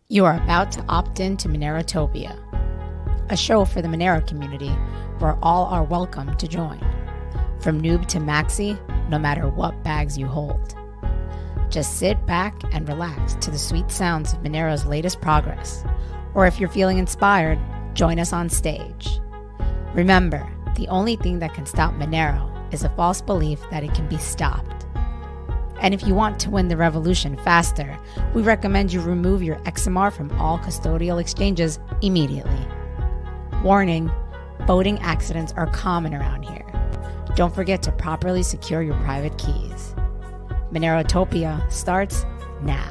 You are about to opt in to Monerotopia, a show for the Monero community where all are welcome to join. From noob to maxi, no matter what bags you hold. Just sit back and relax to the sweet sounds of Monero's latest progress. Or if you're feeling inspired, join us on stage. Remember, the only thing that can stop Monero is a false belief that it can be stopped. And if you want to win the revolution faster, we recommend you remove your XMR from all custodial exchanges immediately. Warning, voting accidents are common around here. Don't forget to properly secure your private keys. Monerotopia starts now.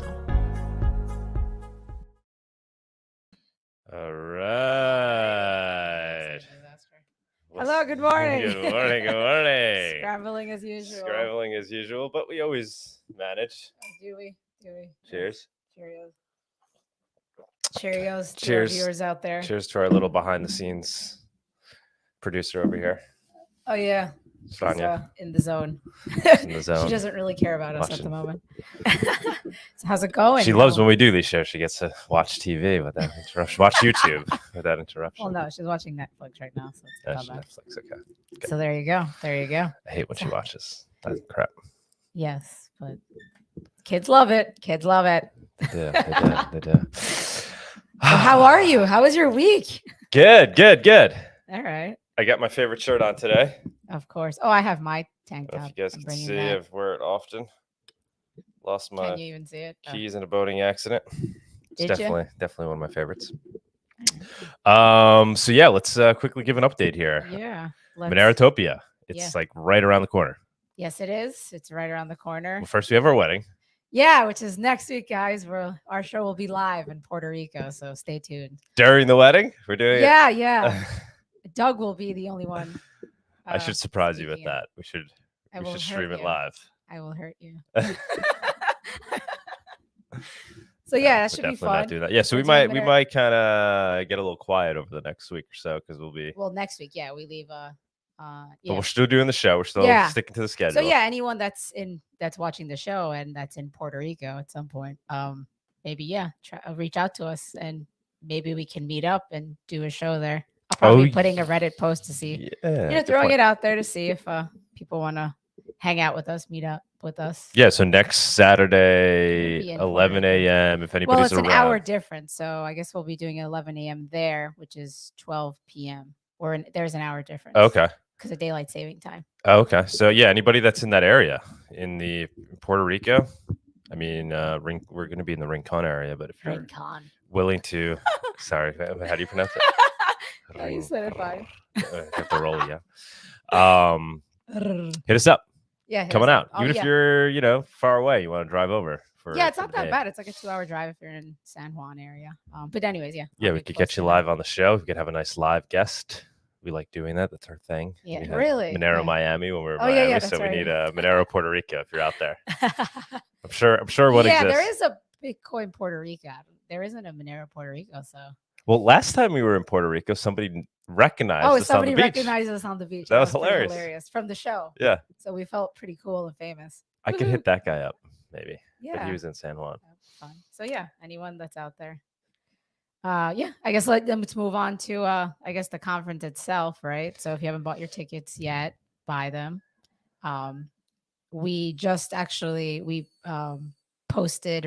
All right. Hello, good morning. Good morning, good morning. Scrambling as usual. Scrambling as usual, but we always manage. Do we? Cheers. Cheerios to our Cheers. viewers out there. Cheers to our little behind the scenes producer over here. Oh, yeah. Sonia. She's in the zone. In the zone. She doesn't really care about us at the Watching. moment. So how's it going? She loves when we do these shows. She gets to watch TV without interruption. Watch YouTube without interruption. Well, no, she's watching Netflix right now. So, That's Netflix, okay. So there you go. There you go. I hate when she watches that crap. Yes, but kids love it. Kids love it. Yeah, they do. So how are you? How was your week? Good. All right. I got my favorite shirt on today. Of course. Oh, I have my tank I don't know top. if you guys I'm can bringing see, that. I've wear it often. Lost my Can you even see it? Oh. keys in a boating accident. It's Did you? definitely one of my favorites. So yeah, let's quickly give an update here. Yeah. Monerotopia. It's Yeah. like right around the corner. Yes, it is. It's right around the corner. Well, first we have our wedding. Yeah, which is next week, guys. Our show will be live in Puerto Rico, so stay tuned. During the wedding, we're doing it. Yeah. Doug will be the only one. I should surprise you with speaking it. that. We should Hurt stream it you. live. I will hurt you. So yeah, that should be Definitely fun. not doing that. Yeah, so We're we doing might kind of get a little quiet over the next week or so because we'll be. Well, next week, yeah, we leave. But Yeah. we're still doing the show. We're still Yeah. sticking to the schedule. So yeah, anyone that's watching the show and that's in Puerto Rico at some point, maybe reach out to us and maybe we can meet up and do a show there. I'll probably be putting a Reddit post to see, throwing it out there to see if people want to hang out with us, meet up with us. Yeah, so next Saturday, Maybe in 11 Puerto Rico. a.m. If Well, anybody's it's an around. hour difference, so I guess we'll be doing 11 a.m. there, which is 12 p.m. There's an hour difference. Okay. Because of daylight saving time. Okay. So yeah, anybody that's in that area in the Puerto Rico, I mean, we're going to be in the Rincon area, but if you're Rincon. willing to, sorry, how do you pronounce it? No, you said it fine. I have to roll, yeah. Hit us up. Yeah, Coming out. Oh, Even yeah. if you're, far away, you want to drive over. Yeah, it's for not the that day. bad. It's like a 2-hour drive if you're in San Juan area. But anyways, yeah. Yeah, I'll we be could get you posting live on the show. We could have a nice live guest. We like doing that. That's our thing. Yeah, We had really? Monero Yeah. Miami when we were in Oh, yeah, Miami, that's so right. we need a Monero Puerto Rico if you're out there. that. I'm sure one yeah, exists. there is a Bitcoin Puerto Rico. There isn't a Monero Puerto Rico, so. Well, last time we were in Puerto Rico, somebody recognized us somebody on the beach. recognized us on the beach. That was pretty hilarious. From the show. Yeah, So we felt pretty cool and famous. I could hit that guy up maybe. But Yeah. he was in San Juan. Fun. So yeah, anyone that's out there. I guess let's move on to I guess the conference itself, right? So if you haven't bought your tickets yet, buy them. We just actually posted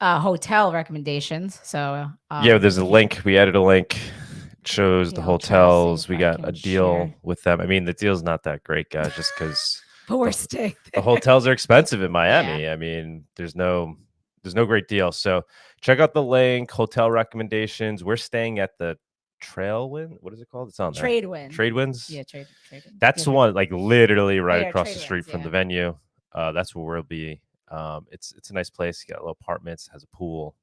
hotel recommendations. So Yeah, there's a link. We added a link. It shows the Yeah, I'll try to see hotels. if We I got can a deal share. with them. I mean, the deal's not that great, guys, just because but we're staying the there. hotels are expensive in Miami. I mean, there's no great deal. So check out the link, hotel recommendations. We're staying at the Trailwind. What is it called? It's on there. Tradewinds. Tradewinds. Yeah, Trade. That's the one, like literally right yeah, across the Tradewinds, street from yeah. the venue. That's where we'll be. It's a nice place. You got little apartments, has a pool.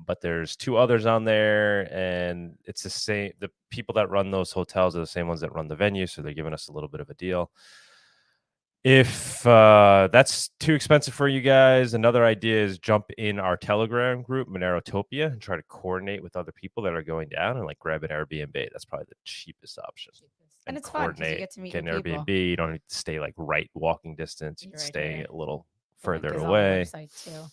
But there's 2 others on there, and it's the same. The people that run those hotels are the same ones that run the venue, so they're giving us a little bit of a deal. If that's too expensive for you guys, another idea is jump in our Telegram group, Monerotopia, and try to coordinate with other people that are going down and like grab an Airbnb. That's probably the cheapest option. And it's fun 'cause you get to meet get new an people. Airbnb. You don't need to stay like right walking distance. You can Right stay here. a little The link further is on the away. website, too.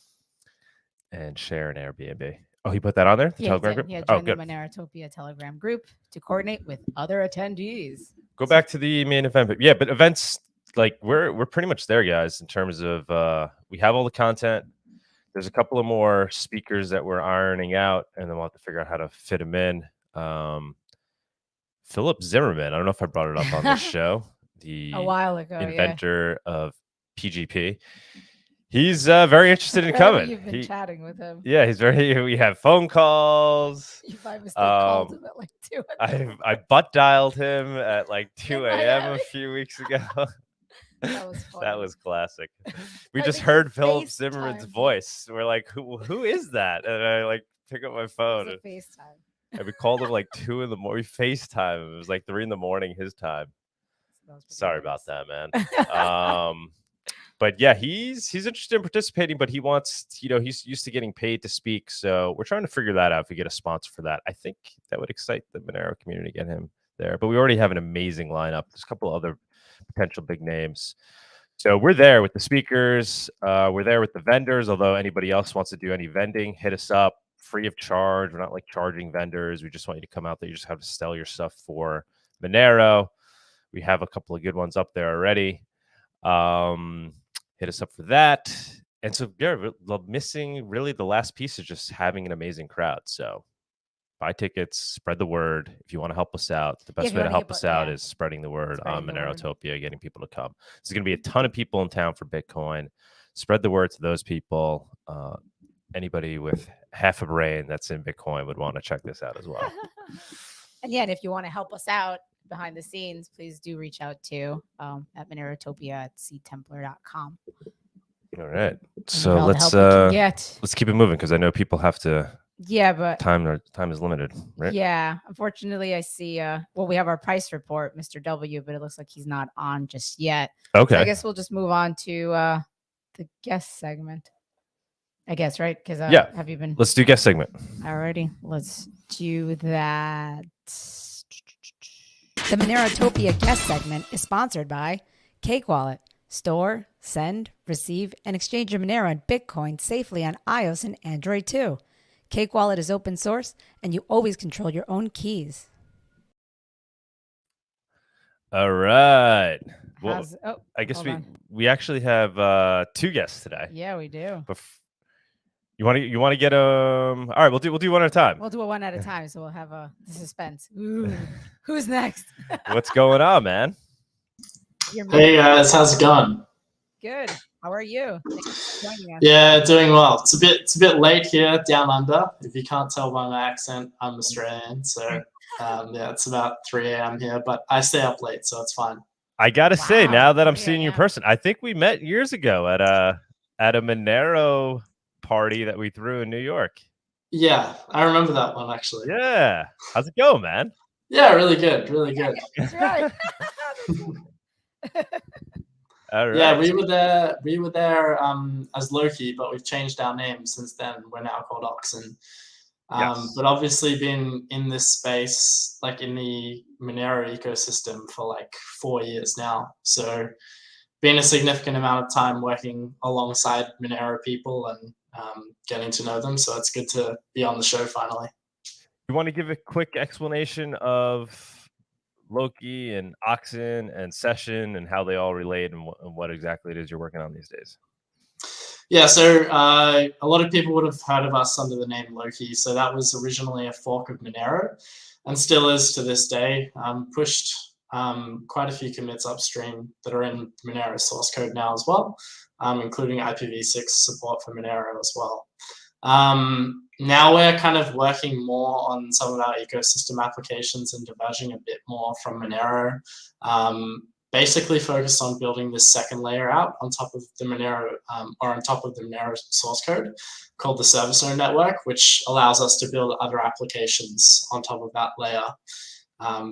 and share an Airbnb. Oh, he put that on there? The Telegram group? Yeah, Oh, join the good. Monerotopia Telegram group to coordinate with other attendees. Go back to the main event. But yeah, but events, like we're pretty much there, guys, in terms of we have all the content. There's a couple of more speakers that we're ironing out, and then we'll have to figure out how to fit them in. Philip Zimmerman, I don't know if I brought it up on this show, the A while ago, inventor of PGP. He's very interested in coming. You've been chatting with him. Yeah, he's very. We have phone calls. You by mistake called him at like 2 a.m. I butt dialed him at like 2 a.m. a few weeks ago. That was funny. That was classic. We just heard Philip Zimmerman's voice. We're like, who is that? And I like pick up my phone. It was a FaceTime. And we called him like 2 in the morning. We FaceTime him. It was like 3 in the morning his time. Sorry about that, man. But yeah, he's interested in participating, but he wants, he's used to getting paid to speak. So we're trying to figure that out if we get a sponsor for that. I think that would excite the Monero community to get him there. But we already have an amazing lineup. There's a couple other potential big names. So we're there with the speakers. We're there with the vendors. Although anybody else wants to do any vending, hit us up. Free of charge. We're not like charging vendors. We just want you to come out there. You just have to sell your stuff for Monero. We have a couple of good ones up there already. Hit us up for that. And so, yeah, missing really the last piece is just having an amazing crowd. So buy tickets, spread the word. If you want to help us out, the best way to help us out is spreading the word on Monerotopia, getting people to come. There's going to be a ton of people in town for Bitcoin. Spread the word to those people. Anybody with half a brain that's in Bitcoin would want to check this out as well. And yeah, and if you want to help us out behind the scenes, please do reach out to at Monerotopia@ctemplar.com. All right. So let's keep it moving because I know people have to. Yeah, but time is limited, right? Yeah, unfortunately, I see. We have our price report, Mr. W, but it looks like he's not on just yet. Okay. So I guess we'll just move on to the guest segment. I guess, right? Because yeah, have you been? Let's do guest segment. Alrighty, let's do that. The Monerotopia guest segment is sponsored by Cake Wallet. Store, send, receive, and exchange your Monero and Bitcoin safely on iOS and Android too. Cake Wallet is open source, and you always control your own keys. All right. Well, I guess we actually have 2 guests today. Yeah, we do. You want to get all right, we'll do one at a time. We'll do it one at a time, so we'll have the suspense. Ooh, who's next? What's going on, man? Hey guys, how's it going? Good. How are you? Thanks for joining us. Yeah, doing well. It's a bit late here down under. If you can't tell by my accent, I'm Australian, so yeah, it's about 3 a.m. here, but I stay up late, so it's fine. I gotta say, now that I'm seeing you in person, I think we met years ago at a Monero party that we threw in New York. Yeah, I remember that one actually. Yeah, how's it going, man? Yeah, really good, really good. That's right. All right. Yeah, we were there as Loki, but we've changed our name since then. We're now called Oxen. Yes. But obviously been in this space, like in the Monero ecosystem for like 4 years now. So been a significant amount of time working alongside Monero people and getting to know them. So it's good to be on the show finally. You want to give a quick explanation of Loki and Oxen and Session and how they all relate and what exactly it is you're working on these days? Yeah, so a lot of people would have heard of us under the name Loki. So that was originally a fork of Monero and still is to this day. Pushed quite a few commits upstream that are in Monero source code now as well, including IPv6 support for Monero as well. Now we're kind of working more on some of our ecosystem applications and diverging a bit more from Monero. Basically focused on building this second layer out on top of the Monero, or on top of the Monero source code called the service node network, which allows us to build other applications on top of that layer.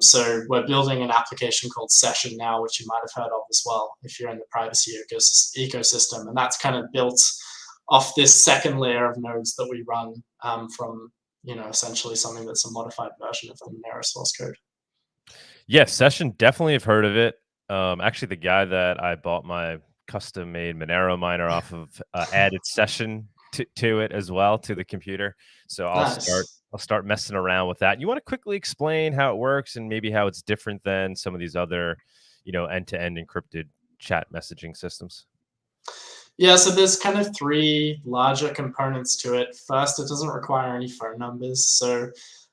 So we're building an application called Session now, which you might have heard of as well if you're in the privacy ecosystem. And that's kind of built off this second layer of nodes that we run from, essentially something that's a modified version of the Monero source code. Yes, Session, definitely have heard of it. Actually, the guy that I bought my custom-made Monero miner off of added Session to it as well, to the computer. So Nice. I'll start messing around with that. You want to quickly explain how it works and maybe how it's different than some of these other, end-to-end encrypted chat messaging systems? Yeah, so there's kind of three larger components to it. First, it doesn't require any phone numbers. So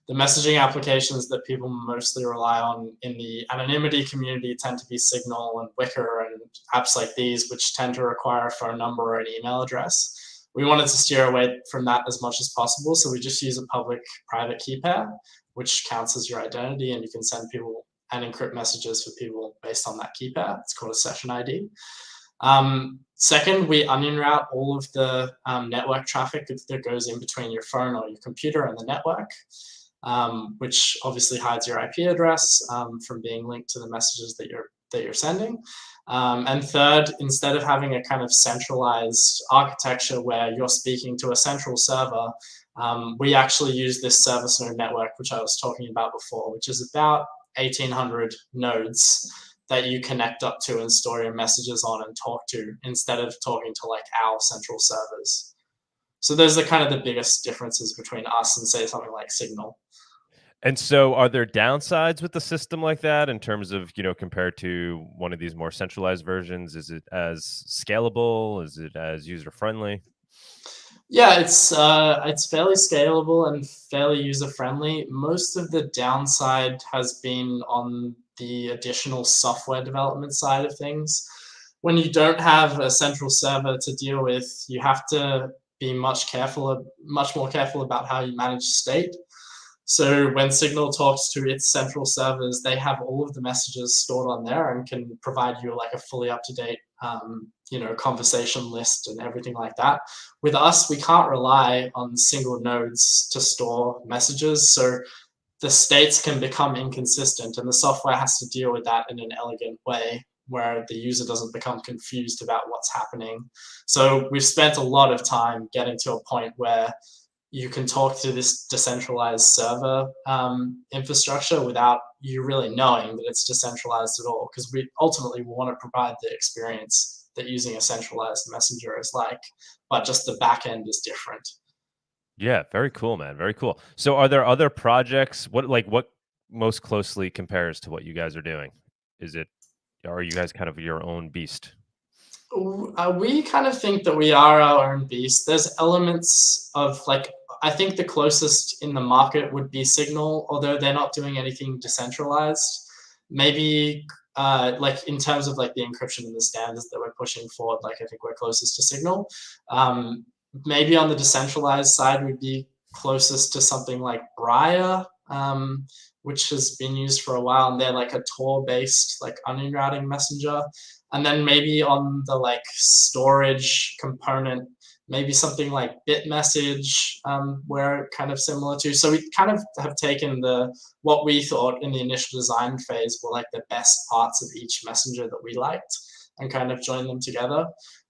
the messaging applications that people mostly rely on in the anonymity community tend to be Signal and Wicker and apps like these, which tend to require a phone number or an email address. We wanted to steer away from that as much as possible. So we just use a public-private key pair, which counts as your identity, and you can send people and encrypt messages for people based on that key pair. It's called a session ID. Second, we onion route all of the network traffic that goes in between your phone or your computer and the network, which obviously hides your IP address from being linked to the messages that you're sending. And third, instead of having a kind of centralized architecture where you're speaking to a central server, we actually use this service node network, which I was talking about before, which is about 1,800 nodes that you connect up to and store your messages on and talk to, instead of talking to like our central servers. So those are kind of the biggest differences between us and say something like Signal. And so are there downsides with the system like that in terms of, compared to one of these more centralized versions? Is it as scalable? Is it as user-friendly? Yeah, it's fairly scalable and fairly user-friendly. Most of the downside has been on the additional software development side of things. When you don't have a central server to deal with, you have to be much more careful about how you manage state. So when Signal talks to its central servers, they have all of the messages stored on there and can provide you like a fully up-to-date conversation list and everything like that. With us, we can't rely on single nodes to store messages. So the states can become inconsistent, and the software has to deal with that in an elegant way where the user doesn't become confused about what's happening. So we've spent a lot of time getting to a point where you can talk to this decentralized server infrastructure without you really knowing that it's decentralized at all, because we ultimately want to provide the experience that using a centralized messenger is like, but just the back end is different. Yeah, very cool, man. Very cool. So are there other projects? What most closely compares to what you guys are doing? Are you guys kind of your own beast? We kind of think that we are our own beast. There's elements of I think the closest in the market would be Signal, although they're not doing anything decentralized. Maybe in terms of like the encryption and the standards that we're pushing forward, I think we're closest to Signal. Maybe on the decentralized side, we'd be closest to something like Briar, which has been used for a while, and they're like a Tor-based onion routing messenger. And then maybe on the storage component, maybe something like BitMessage, we're kind of similar to. So we kind of have taken what we thought in the initial design phase were the best parts of each messenger that we liked, and kind of joined them together.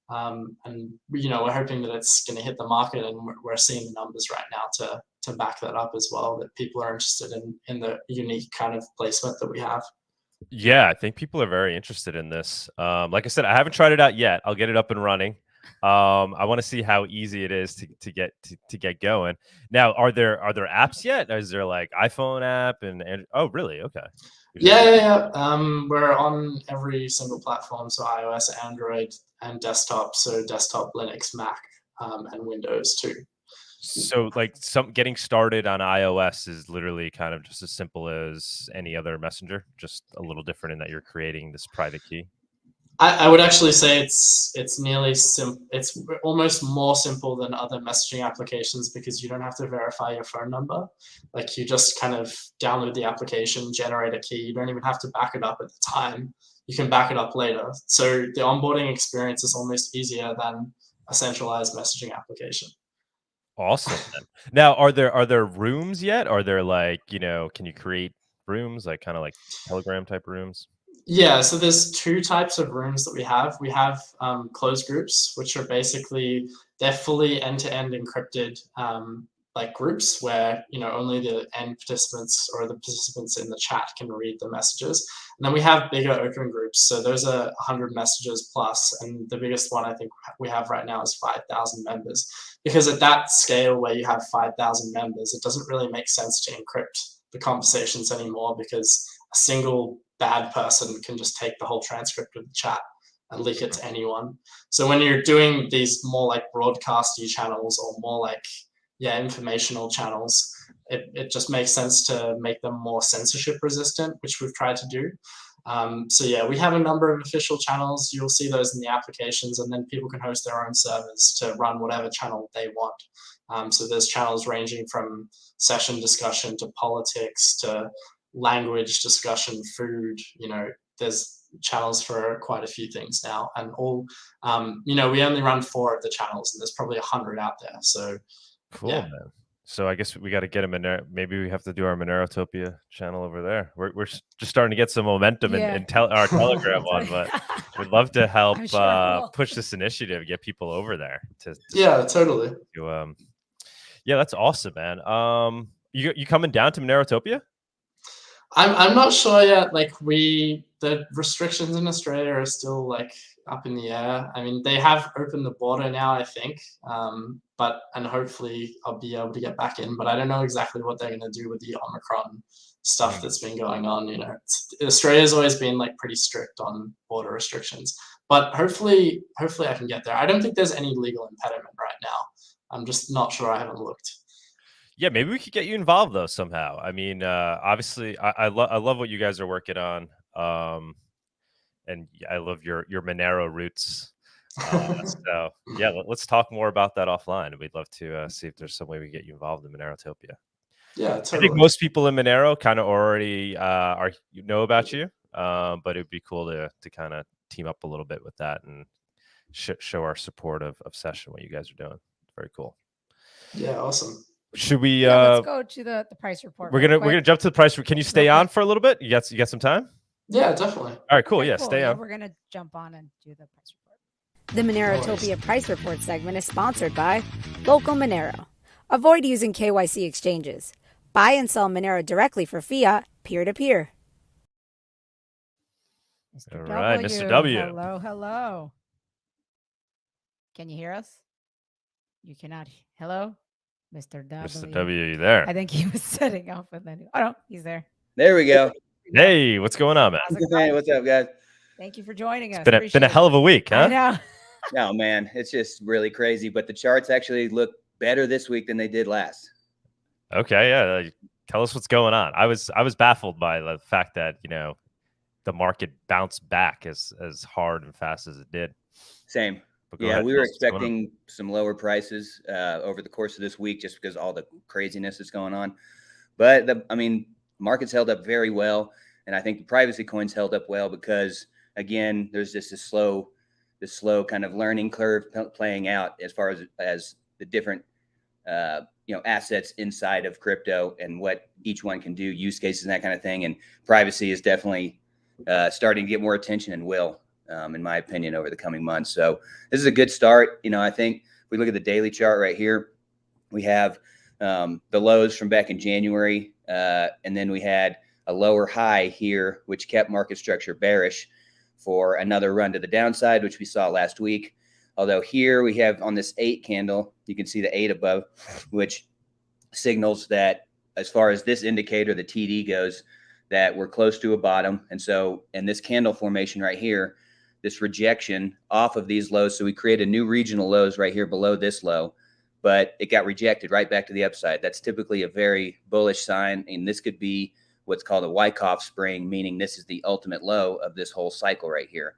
And we're hoping that it's going to hit the market, and we're seeing the numbers right now to back that up as well, that people are interested in the unique kind of placement that we have. Yeah, I think people are very interested in this. Like I said, I haven't tried it out yet. I'll get it up and running. I want to see how easy it is to get going. Now, are there apps yet? Is there iPhone app and oh, really? Okay. Yeah. We're on every single platform, so iOS, Android, and desktop. So desktop, Linux, Mac, and Windows too. So getting started on iOS is literally kind of just as simple as any other messenger, just a little different in that you're creating this private key. I would actually say it's it's almost more simple than other messaging applications, because you don't have to verify your phone number. You just kind of download the application, generate a key. You don't even have to back it up at the time. You can back it up later. So the onboarding experience is almost easier than a centralized messaging application. Awesome. Now, are there rooms yet? Are there can you create rooms kind of like Telegram type rooms? Yeah, so there's two types of rooms that we have. We have closed groups, which are basically, they're fully end-to-end encrypted like groups where, you know, only the end participants or the participants in the chat can read the messages. And then we have bigger open groups. So those are 100 messages plus, and the biggest one I think we have right now is 5,000 members. Because at that scale where you have 5,000 members, it doesn't really make sense to encrypt the conversations anymore, because a single bad person can just take the whole transcript of the chat and leak it to anyone. So when you're doing these more like broadcasty channels or more like informational channels, it just makes sense to make them more censorship resistant, which we've tried to do. So yeah, we have a number of official channels. You'll see those in the applications, and then people can host their own servers to run whatever channel they want. So there's channels ranging from session discussion to politics to language discussion, food, you know, there's channels for quite a few things now, and all, you know, we only run 4 of the channels, and there's probably 100 out there. So cool, yeah. man. So I guess we got to get maybe we have to do our Monerotopia channel over there. We're just starting to get some momentum in our Telegram one, but we'd love to help push this initiative, get people over there. Totally. Yeah, that's awesome, man. You coming down to Monerotopia? I'm not sure yet. Like the restrictions in Australia are still like up in the air. I mean, they have opened the border now, I think, and hopefully I'll be able to get back in. But I don't know exactly what they're going to do with the Omicron stuff that's been going on. You know, Australia's always been like pretty strict on border restrictions. But hopefully I can get there. I don't think there's any legal impediment right now. I'm just not sure. I haven't looked. Yeah, maybe we could get you involved though somehow. I mean, obviously, I love what you guys are working on, and I love your Monero roots. So yeah, let's talk more about that offline. We'd love to see if there's some way we get you involved in Monerotopia. Yeah, totally. I think most people in Monero kind of already know about you, but it'd be cool to kind of team up a little bit with that and show our support of Session, what you guys are doing. Very cool. Yeah, awesome. Should we? Let's go to the price report. We're gonna jump to the price. Can you stay on for a little bit? You got some time? Yeah, definitely. All right, cool. Okay, yeah, cool. Stay on. We're gonna jump on and do the price report. The Monerotopia price report segment is sponsored by Local Monero. Avoid using KYC exchanges. Buy and sell Monero directly for fiat, peer-to-peer. All right, Mr. W. Hello. Can you hear us? You cannot. Hello? Mr. W. Mr. W, you there? I think he was setting up and then he's there. There we go. Hey, what's going on, man? What's up, guys? Thank you for joining us. It's been a hell of a week, huh? I know. No, man, it's just really crazy. But the charts actually look better this week than they did last. Okay, yeah. Tell us what's going on. I was baffled by the fact that, you know, the market bounced back as hard and fast as it did. Same. Yeah, we were expecting some lower prices over the course of this week just because all the craziness that's going on. But markets held up very well, and I think the privacy coins held up well because, again, there's just this slow kind of learning curve playing out as far as the different assets inside of crypto and what each one can do, use cases and that kind of thing. And privacy is definitely starting to get more attention and will. In my opinion, over the coming months. So this is a good start. You know, I think if we look at the daily chart right here, we have the lows from back in January, and then we had a lower high here, which kept market structure bearish for another run to the downside, which we saw last week. Although here we have on this 8 candle, you can see the 8 above, which signals that as far as this indicator, the TD goes, that we're close to a bottom. And so in this candle formation right here, this rejection off of these lows. So we created new regional lows right here below this low, but it got rejected right back to the upside. That's typically a very bullish sign. And this could be what's called a Wyckoff spring, meaning this is the ultimate low of this whole cycle right here.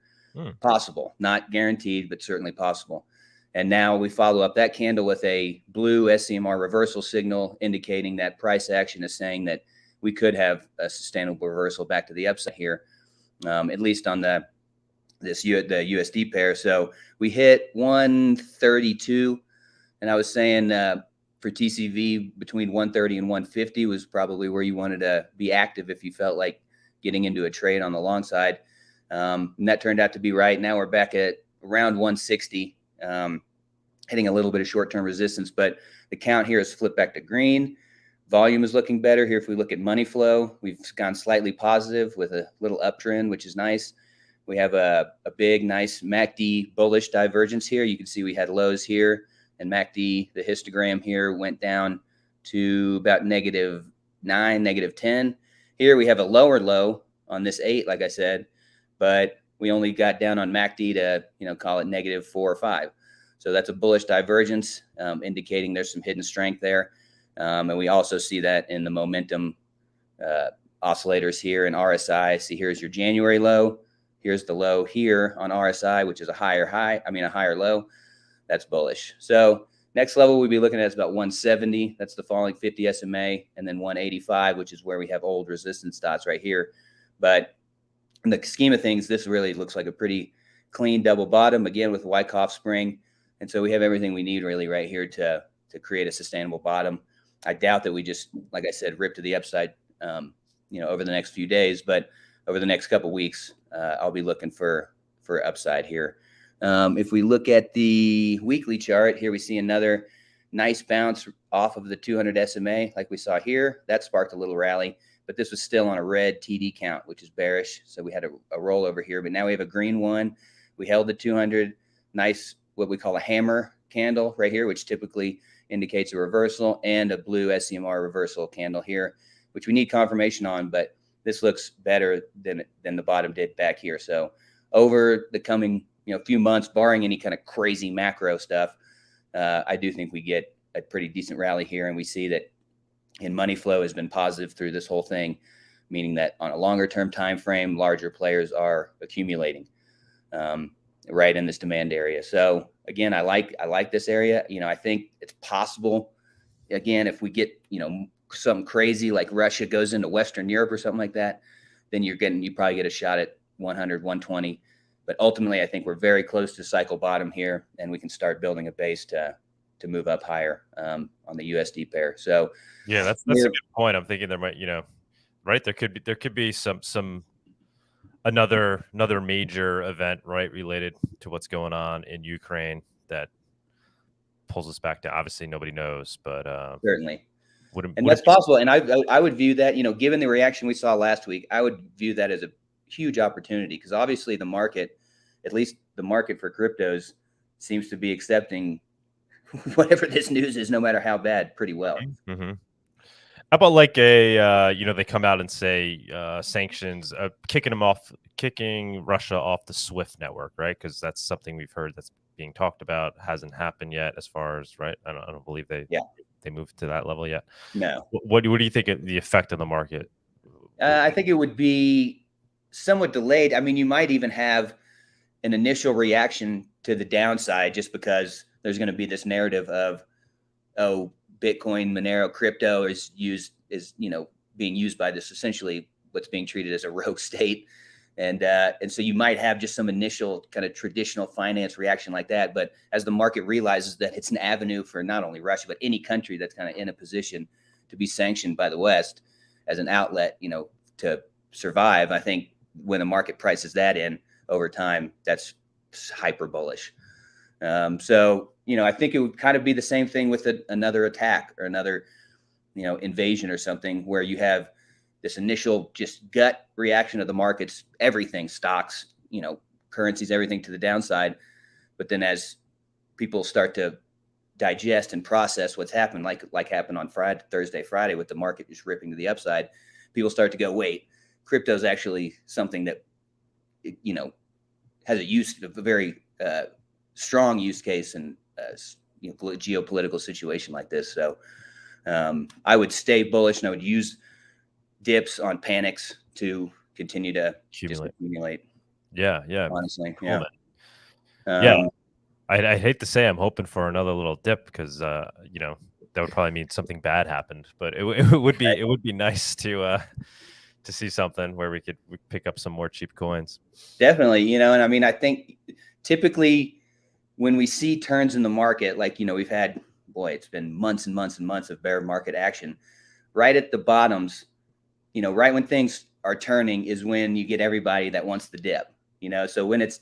Possible, not guaranteed, but certainly possible. And now we follow up that candle with a blue SCMR reversal signal, indicating that price action is saying that we could have a sustainable reversal back to the upside here, at least on the USD pair. So we hit 132, and I was saying for TCV between 130 and 150 was probably where you wanted to be active if you felt like getting into a trade on the long side. And that turned out to be right. Now we're back at around 160. hitting a little bit of short-term resistance, but the count here is flipped back to green. Volume is looking better here. If we look at money flow, we've gone slightly positive with a little uptrend, which is nice. We have a big, nice MACD bullish divergence here. You can see we had lows here, and MACD, the histogram here, went down to about -9, -10. Here we have a lower low on this 8, like I said, but we only got down on MACD to, call it -4 or 5. So that's a bullish divergence, indicating there's some hidden strength there. And we also see that in the momentum oscillators here in RSI. See, here's your January low. Here's the low here on RSI, which is a higher low. That's bullish. So next level we'd be looking at is about 170. That's the falling 50 SMA, and then 185, which is where we have old resistance dots right here. But in the scheme of things, this really looks like a pretty clean double bottom, again, with Wyckoff spring. And so we have everything we need really right here to create a sustainable bottom. I doubt that we just, like I said, rip to the upside, over the next few days, but over the next couple of weeks, I'll be looking for upside here. If we look at the weekly chart here, we see another nice bounce off of the 200 SMA like we saw here. That sparked a little rally, but this was still on a red TD count, which is bearish. So we had a rollover here, but now we have a green one. We held the 200, nice, what we call a hammer candle right here, which typically indicates a reversal, and a blue SCMR reversal candle here, which we need confirmation on, but this looks better than the bottom did back here. So over the coming few months, barring any kind of crazy macro stuff, I do think we get a pretty decent rally here, and we see that in money flow has been positive through this whole thing, meaning that on a longer term time frame, larger players are accumulating right in this demand area. So again, I like this area. I think it's possible, again, if we get something crazy like Russia goes into Western Europe or something like that, then you probably get a shot at 100, 120. But ultimately, I think we're very close to cycle bottom here, and we can start building a base to move up higher on the USD pair. So yeah, that's a good point. I'm thinking there might, right, there could be some another major event, right, related to what's going on in Ukraine that pulls us back to, obviously nobody knows, but certainly. That's possible. And I would view that, given the reaction we saw last week, I would view that as a huge opportunity, because obviously the market, at least the market for cryptos, seems to be accepting whatever this news is, no matter how bad, pretty well. Mm-hmm. How about like they come out and say sanctions, kicking Russia off the SWIFT network, right? Because that's something we've heard that's being talked about, hasn't happened yet, as far as, right? I don't believe they moved to that level yet. No. What do you think the effect on the market? I think it would be somewhat delayed. I mean, you might even have an initial reaction to the downside, just because there's going to be this narrative of, oh, Bitcoin, Monero, crypto is being used by this, essentially what's being treated as a rogue state. And so you might have just some initial kind of traditional finance reaction like that. But as the market realizes that it's an avenue for not only Russia, but any country that's kind of in a position to be sanctioned by the West as an outlet, to survive, I think when the market prices that in over time, that's hyper bullish. So, I think it would kind of be the same thing with another attack or another, invasion or something, where you have this initial just gut reaction of the markets, everything, stocks, currencies, everything to the downside. But then as people start to digest and process what's happened, like happened on Thursday, Friday, with the market just ripping to the upside, people start to go, wait, crypto is actually something that, has a very strong use case in geopolitical situation like this. So I would stay bullish, and I would use dips on panics to continue to accumulate. Yeah. Honestly, cool, yeah. I hate to say I'm hoping for another little dip, because that would probably mean something bad happened. But it would be nice to see something where we could pick up some more cheap coins. Definitely, and I mean, I think typically when we see turns in the market, like, we've had, it's been months and months and months of bear market action. Right at the bottoms, right when things are turning is when you get everybody that wants the dip, so when it's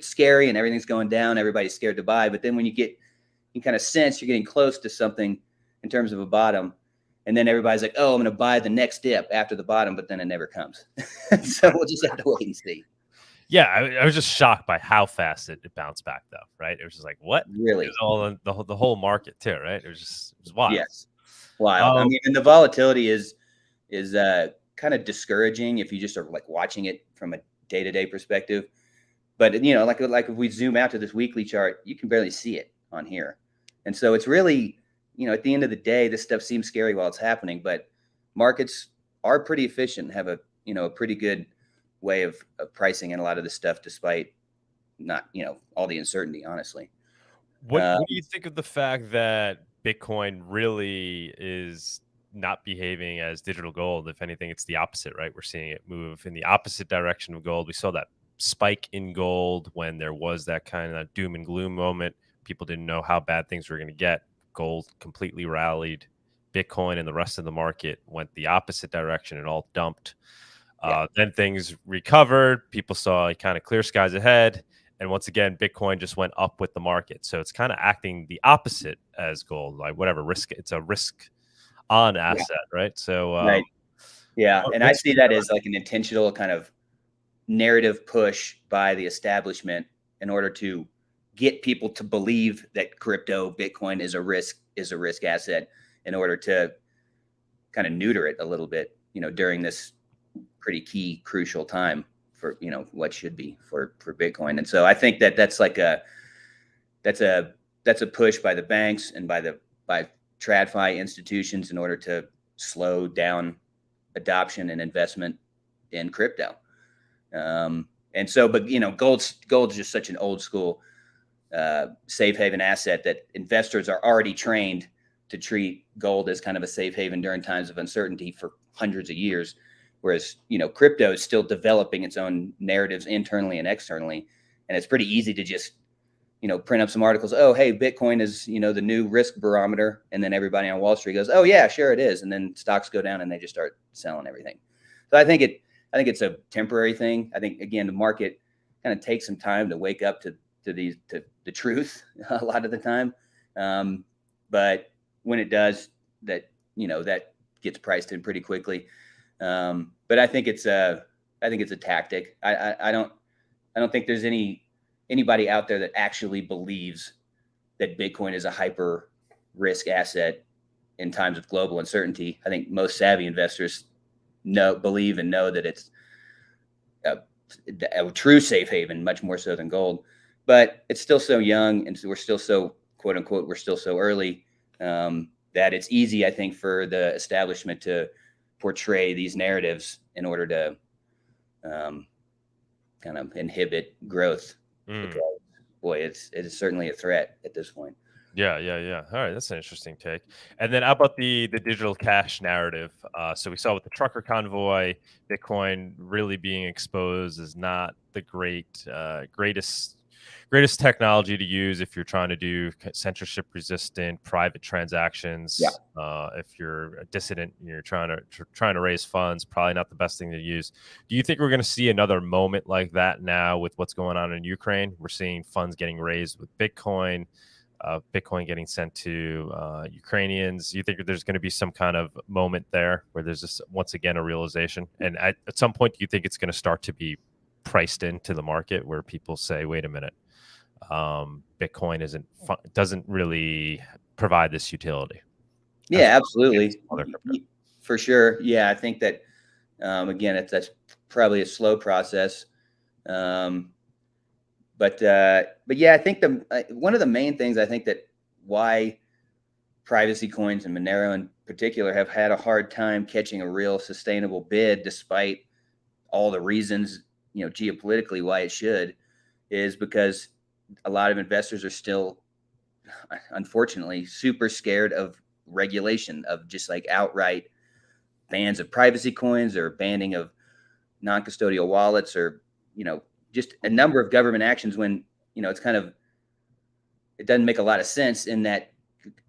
scary and everything's going down, everybody's scared to buy. But then when you get, you kind of sense you're getting close to something in terms of a bottom. And then everybody's like, oh, I'm going to buy the next dip after the bottom, but then it never comes. So we'll just have to wait and see. Yeah, I was just shocked by how fast it bounced back, though. Right? It was just like, what? Really? It was all in the whole market too, right? It was wild. Yes, wild. I mean, and the volatility is kind of discouraging if you just are like watching it from a day-to-day perspective. But you know, like if we zoom out to this weekly chart, you can barely see it on here, and so it's really, you know, at the end of the day, this stuff seems scary while it's happening, but markets are pretty efficient, have a pretty good way of pricing in a lot of this stuff, despite not, you know, all the uncertainty, honestly. What do you think of the fact that Bitcoin really is not behaving as digital gold? If anything, it's the opposite, right? We're seeing it move in the opposite direction of gold. We saw that spike in gold when there was that kind of doom and gloom moment. People didn't know how bad things were going to get. Gold completely rallied. Bitcoin and the rest of the market went the opposite direction and all dumped. Then things recovered. People saw kind of clear skies ahead. And once again, Bitcoin just went up with the market. So it's kind of acting the opposite as gold, like whatever risk. It's a risk on asset, right? So, right. Yeah. And I see that as like an intentional kind of narrative push by the establishment in order to get people to believe that crypto, Bitcoin is a risk asset, in order to kind of neuter it a little bit, you know, during this pretty key, crucial time for, you know, what should be for Bitcoin. And so I think that's a push by the banks and by TradFi institutions in order to slow down adoption and investment in crypto. And so, but you know, gold's just such an old school safe haven asset that investors are already trained to treat gold as kind of a safe haven during times of uncertainty for hundreds of years. Whereas, you know, crypto is still developing its own narratives internally and externally. And it's pretty easy to just, you know, print up some articles. Oh, hey, Bitcoin is, you know, the new risk barometer. And then everybody on Wall Street goes, oh yeah, sure it is. And then stocks go down and they just start selling everything. So I think it's a temporary thing. I think, again, the market kind of takes some time to wake up to the truth a lot of the time. But when it does, that gets priced in pretty quickly. But I think it's a tactic. I don't think there's anybody out there that actually believes that Bitcoin is a hyper risk asset in times of global uncertainty. I think most savvy investors believe and know that it's a true safe haven, much more so than gold. But it's still so young, and we're still so, quote unquote, we're still so early, that it's easy, I think, for the establishment to portray these narratives in order to kind of inhibit growth. Because, boy, it is certainly a threat at this point. Yeah. All right, that's an interesting take. And then how about the digital cash narrative? So we saw with the trucker convoy, Bitcoin really being exposed as not the greatest technology to use if you're trying to do censorship resistant private transactions. If you're a dissident and you're trying to raise funds, probably not the best thing to use. Do you think we're going to see another moment like that now with what's going on in Ukraine? We're seeing funds getting raised with Bitcoin, Bitcoin getting sent to Ukrainians. Do you think there's going to be some kind of moment there where there's just once again a realization? And at some point, do you think it's going to start to be priced into the market where people say, wait a minute, Bitcoin doesn't really provide this utility? Yeah, absolutely. For sure. Yeah, I think that, again, that's probably a slow process. But yeah, I think one of the main things I think that why privacy coins and Monero in particular have had a hard time catching a real sustainable bid, despite all the reasons, you know, geopolitically why it should, is because a lot of investors are still, unfortunately, super scared of regulation, of just like outright bans of privacy coins or banning of non-custodial wallets, or, you know, just a number of government actions when, you know, it doesn't make a lot of sense in that,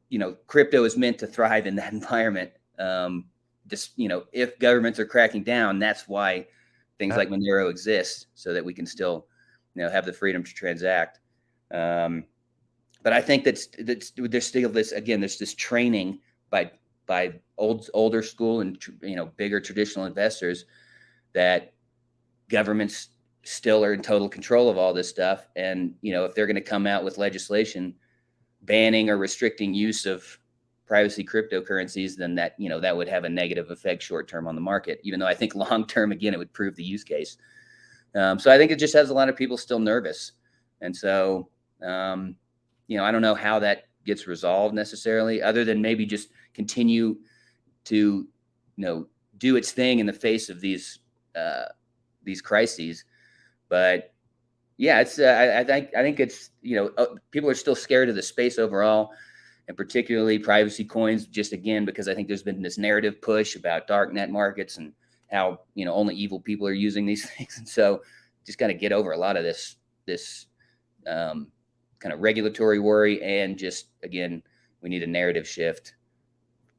you know, crypto is meant to thrive in that environment. Just, you know, if governments are cracking down, that's why things like Monero exist, so that we can still, you know, have the freedom to transact. but I think that's there's still this, again, there's this training by older school and, bigger traditional investors that governments still are in total control of all this stuff. And, if they're going to come out with legislation banning or restricting use of privacy cryptocurrencies, then that would have a negative effect short term on the market, even though I think long term, again, it would prove the use case. So I think it just has a lot of people still nervous. And so, I don't know how that gets resolved necessarily, other than maybe just continue to, do its thing in the face of these crises. But yeah, it's I think it's, people are still scared of the space overall, and particularly privacy coins, just again, because I think there's been this narrative push about dark net markets and how, only evil people are using these things. And so just got to get over a lot of this kind of regulatory worry. And just, again, we need a narrative shift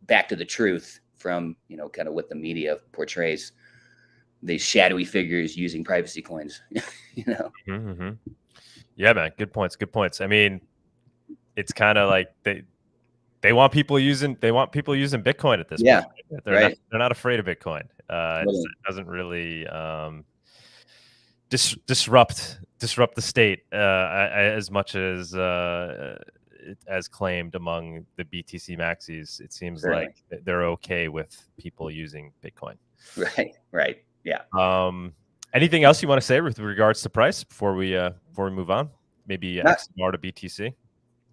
back to the truth from, kind of what the media portrays, these shadowy figures using privacy coins, Mm-hmm. Yeah, man. Good points. I mean, it's kind of like they want people using Bitcoin at this point. They're not afraid of Bitcoin. It doesn't really disrupt the state as much as claimed among the BTC maxis. It seems like they're okay with people using Bitcoin. Right. Yeah. Anything else you want to say with regards to price before we move on? Maybe XMR to BTC.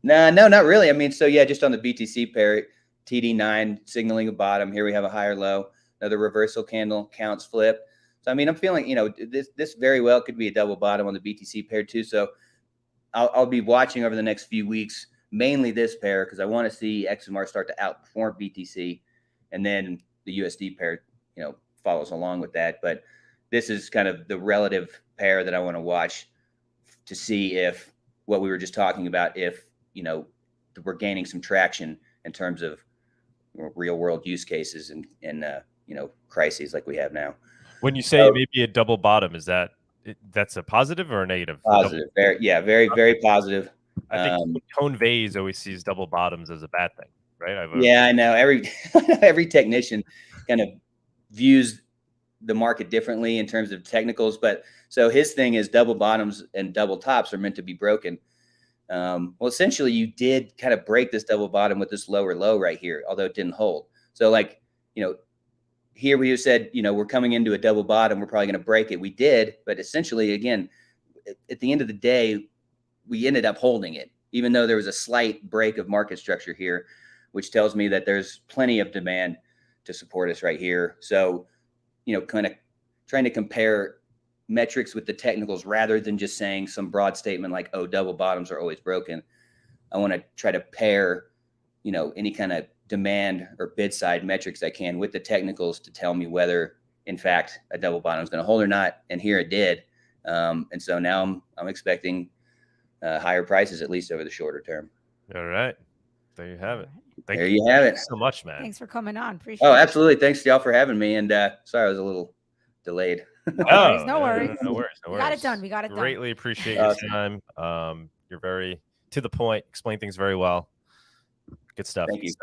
No, not really. I mean, so yeah, just on the BTC pair, TD9 signaling a bottom. Here we have a higher low, another reversal candle, counts flip. So I mean, I'm feeling, this very well could be a double bottom on the BTC pair too. So I'll be watching over the next few weeks, mainly this pair, because I want to see XMR start to outperform BTC, and then the USD pair, follows along with that. But this is kind of the relative pair that I want to watch to see if what we were just talking about, if, we're gaining some traction in terms of real world use cases and crises like we have now. When you say maybe a double bottom, that's a positive or a negative? Positive. Very, very positive. I think Cone Vase always sees double bottoms as a bad thing, right? I know every technician kind of views the market differently in terms of technicals, but so his thing is double bottoms and double tops are meant to be broken. Well, essentially you did kind of break this double bottom with this lower low right here, although it didn't hold. So like, here we said, we're coming into a double bottom, we're probably going to break it. We did, but essentially, again, at the end of the day, we ended up holding it, even though there was a slight break of market structure here, which tells me that there's plenty of demand to support us right here. So, kind of trying to compare metrics with the technicals rather than just saying some broad statement like, oh, double bottoms are always broken. I want to try to pair, any kind of demand or bid side metrics I can with the technicals to tell me whether, in fact, a double bottom is going to hold or not. And here it did. And so now I'm expecting higher prices, at least over the shorter term. All right. There you have it. Thank you have it. So much, man. Thanks for coming on. Appreciate it. Oh, absolutely. Thanks y'all for having me. And sorry, I was a little delayed. No worries. We got it done. Greatly appreciate your time. You're very to the point, explain things very well. Good stuff. Thank you.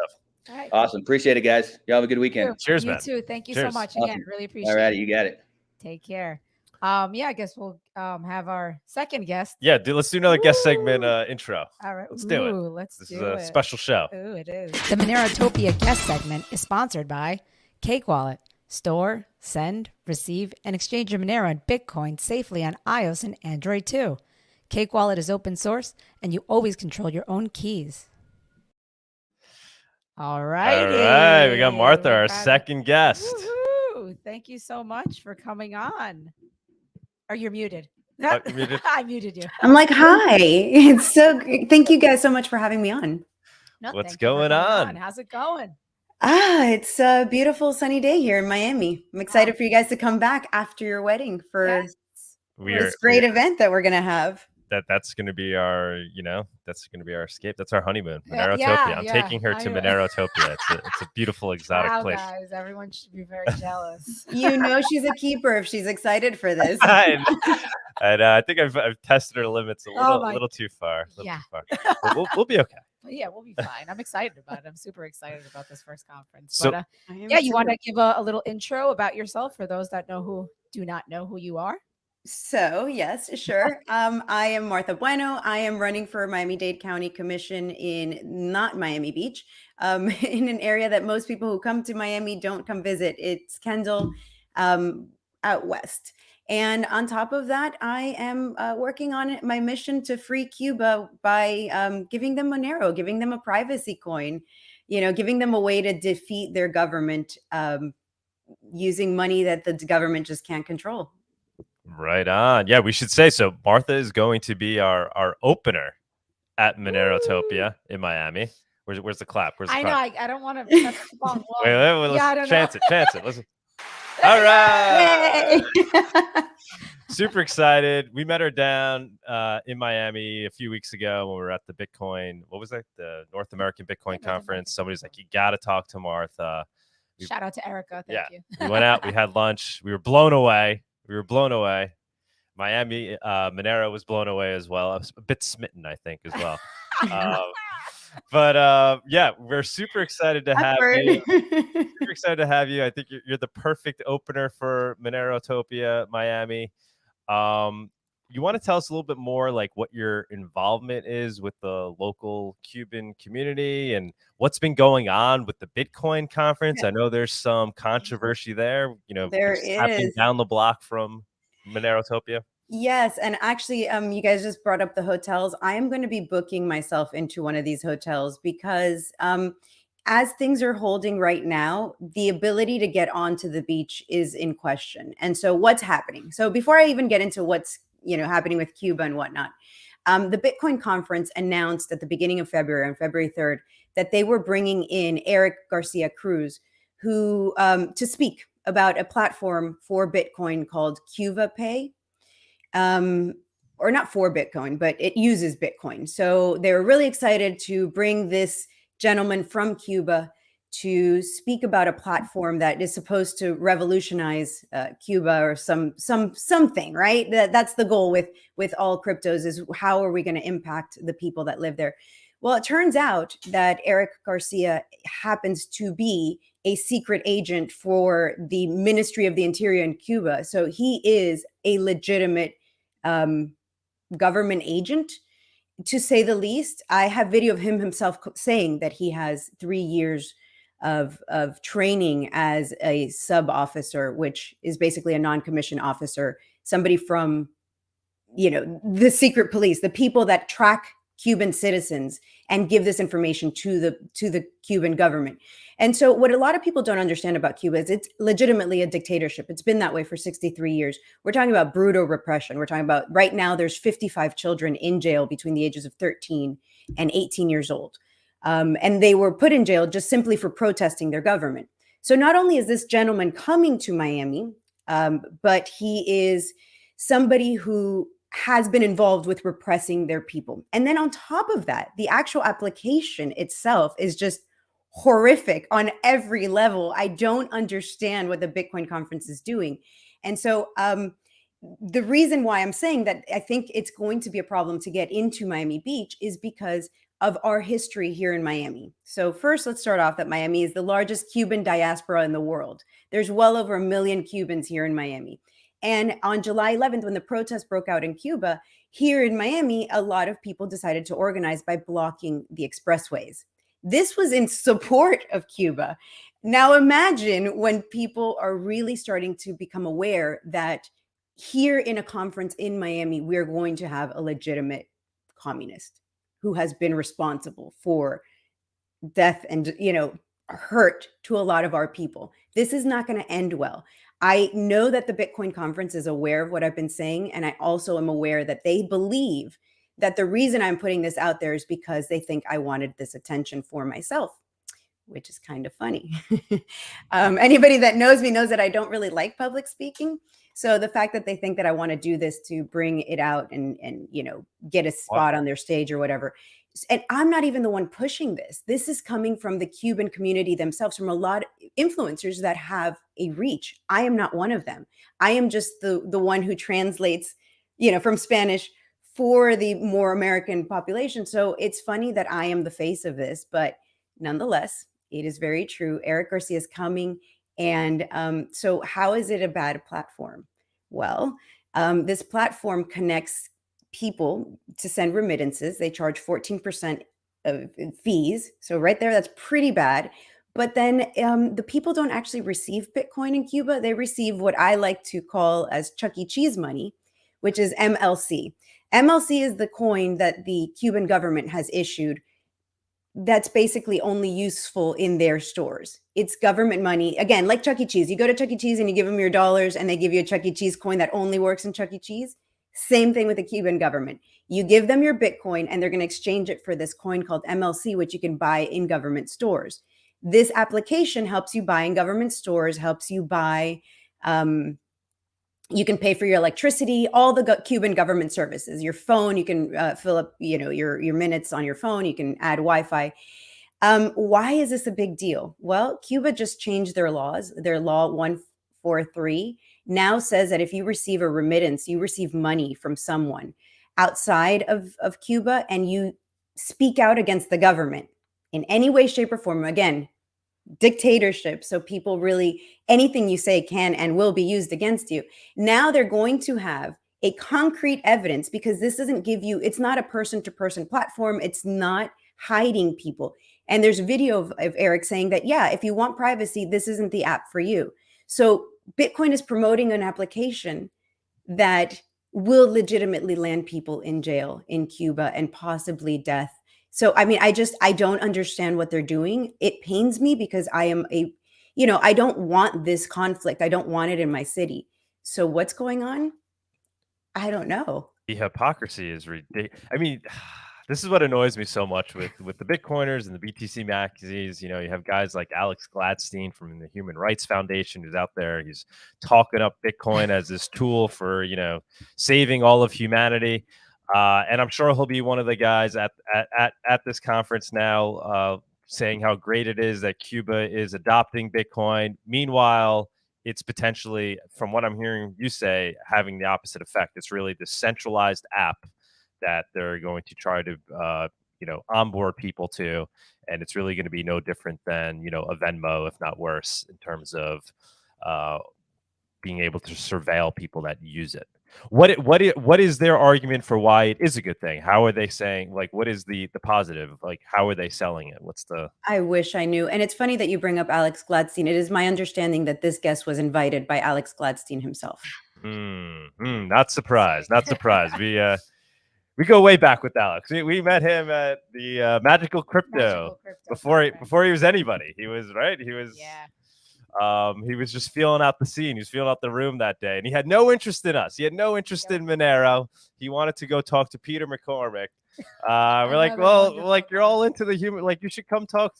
All right. Awesome. Appreciate it, guys. Y'all have a good weekend. Cheers, man. You too. Thank you Cheers. so much. Awesome. Again, really appreciate it. All right, you got it. Take care. I guess we'll have our second guest. Yeah, let's do another guest segment intro. All right. Let's do it. This is a special show. Ooh, it is. The Monerotopia guest segment is sponsored by Cake Wallet. Store, send, receive, and exchange your Monero and Bitcoin safely on iOS and Android too. Cake Wallet is open source, and you always control your own keys. All right. We got Martha, our second guest. Woo-hoo. Thank you so much for coming on. Are you muted? You're muted? I muted you. I'm like, hi. It's so great. Thank you guys so much for having me on. What's going on? How's it going? It's a beautiful sunny day here in Miami. I'm excited for you guys to come back after your wedding for this great event that we're going to have. that's going to be our, that's going to be our escape. That's our honeymoon. Monerotopia. I'm taking her to Monerotopia. It's a beautiful exotic place. Guys, everyone should be very jealous. She's a keeper if she's excited for this. And I think I've tested her limits a little too far. Too far. But we'll be okay. Yeah, we'll be fine. I'm excited about it. I'm super excited about this first conference. So, but you want to give a little intro about yourself for those that do not know who you are? So yes, sure. I am Martha Bueno. I am running for Miami-Dade County Commission in not Miami Beach, in an area that most people who come to Miami don't come visit. It's Kendall, out west. And on top of that, I am working on my mission to free Cuba by giving them Monero, giving them a privacy coin, giving them a way to defeat their government using money that the government just can't control. Right on. Yeah, we should say so. Martha is going to be our opener at Monerotopia in Miami. Where's the clap? Where's the clap? I don't want to touch the ball. Wait, chance it. Listen. All right. Super excited. We met her down in Miami a few weeks ago when we were at the Bitcoin. What was that? The North American Bitcoin Conference. Somebody's like, you got to talk to Martha. Shout out to Erica. Thank you. We went out. We had lunch. We were blown away. Miami, Monero was blown away as well. I was a bit smitten, I think, as well. But we're super excited to have you. Super excited to have you. I think you're the perfect opener for Monerotopia Miami. You want to tell us a little bit more, like what your involvement is with the local Cuban community and what's been going on with the Bitcoin conference? I know there's some controversy there. There is happening down the block from Monerotopia. Yes, and actually, you guys just brought up the hotels. I am going to be booking myself into one of these hotels because as things are holding right now, the ability to get onto the beach is in question. And so what's happening? So before I even get into what's happening with Cuba and whatnot, the Bitcoin conference announced at the beginning of February, on February 3rd, that they were bringing in Eric Garcia Cruz, who to speak about a platform for Bitcoin called Cuba Pay. Or not for Bitcoin, but it uses Bitcoin. So they were really excited to bring this gentleman from Cuba to speak about a platform that is supposed to revolutionize Cuba or something, right? That's the goal with all cryptos, is how are we going to impact the people that live there? Well, it turns out that Eric Garcia happens to be a secret agent for the Ministry of the Interior in Cuba. So he is a legitimate government agent, to say the least. I have video of him himself saying that he has 3 years of training as a sub officer, which is basically a non-commissioned officer, somebody from, the secret police, the people that track Cuban citizens and give this information to the Cuban government. And so what a lot of people don't understand about Cuba is it's legitimately a dictatorship. It's been that way for 63 years. We're talking about brutal repression. We're talking about right now there's 55 children in jail between the ages of 13 and 18 years old. And they were put in jail just simply for protesting their government. So not only is this gentleman coming to Miami, but he is somebody who has been involved with repressing their people. And then on top of that, the actual application itself is just horrific on every level. I don't understand what the Bitcoin conference is doing. And so the reason why I'm saying that I think it's going to be a problem to get into Miami Beach is because of our history here in Miami. So first, let's start off that Miami is the largest Cuban diaspora in the world. There's well over 1 million Cubans here in Miami. And on July 11th, when the protests broke out in Cuba, here in Miami, a lot of people decided to organize by blocking the expressways. This was in support of Cuba. Now imagine when people are really starting to become aware that here in a conference in Miami, we're going to have a legitimate communist who has been responsible for death and, hurt to a lot of our people. This is not going to end well. I know that the Bitcoin conference is aware of what I've been saying, and I also am aware that they believe that the reason I'm putting this out there is because they think I wanted this attention for myself. which is kind of funny. Anybody that knows me knows that I don't really like public speaking. So the fact that they think that I want to do this to bring it out and get a spot on their stage or whatever. And I'm not even the one pushing this. This is coming from the Cuban community themselves, from a lot of influencers that have a reach. I am not one of them. I am just the one who translates, from Spanish for the more American population. So it's funny that I am the face of this, but nonetheless, it is very true. Eric Garcia is coming. And so how is it a bad platform? Well, this platform connects people to send remittances. They charge 14% of fees. So right there, that's pretty bad. But then the people don't actually receive Bitcoin in Cuba. They receive what I like to call as Chuck E. Cheese money, which is MLC. MLC is the coin that the Cuban government has issued that's basically only useful in their stores. It's government money. Again, like Chuck E. Cheese. You go to Chuck E. Cheese and you give them your dollars and they give you a Chuck E. Cheese coin that only works in Chuck E. Cheese. Same thing with the Cuban government. You give them your Bitcoin and they're going to exchange it for this coin called MLC, which you can buy in government stores. This application helps you buy in government stores, helps you buy, you can pay for your electricity, all the Cuban government services, your phone, you can fill up, your minutes on your phone, you can add Wi-Fi. Why is this a big deal? Well, Cuba just changed their laws. Their law 143 now says that if you receive a remittance, you receive money from someone outside of Cuba and you speak out against the government in any way, shape, or form. Again, dictatorship. So people really, anything you say can and will be used against you. Now they're going to have a concrete evidence, because this doesn't give you, it's not a person-to-person platform. It's not hiding people. And there's a video of Eric saying that, yeah, if you want privacy, this isn't the app for you. So Bitcoin is promoting an application that will legitimately land people in jail in Cuba and possibly death. So, I mean, I don't understand what they're doing. It pains me because I am I don't want this conflict. I don't want it in my city. So what's going on? I don't know. The hypocrisy is ridiculous. I mean, this is what annoys me so much with the Bitcoiners and the BTC maxis. You have guys like Alex Gladstein from the Human Rights Foundation who's out there. He's talking up Bitcoin as this tool for, saving all of humanity. And I'm sure he'll be one of the guys at this conference now saying how great it is that Cuba is adopting Bitcoin. Meanwhile, it's potentially, from what I'm hearing you say, having the opposite effect. It's really the centralized app that they're going to try to, onboard people to. And it's really going to be no different than, a Venmo, if not worse, in terms of being able to surveil people that use it. What is their argument for why it is a good thing? How are they saying, what is the positive? How are they selling it? What's the... I wish I knew. And it's funny that you bring up Alex Gladstein. It is my understanding that this guest was invited by Alex Gladstein himself. Not surprised. Not surprised. We go way back with Alex. We met him at the Magical Crypto before he was anybody. He was right. He was... Yeah. He was just feeling out the scene. He was feeling out the room that day, and he had no interest in us. He had no interest in Monero. He wanted to go talk to Peter McCormick. We're like, well, you're all into the human. You should come talk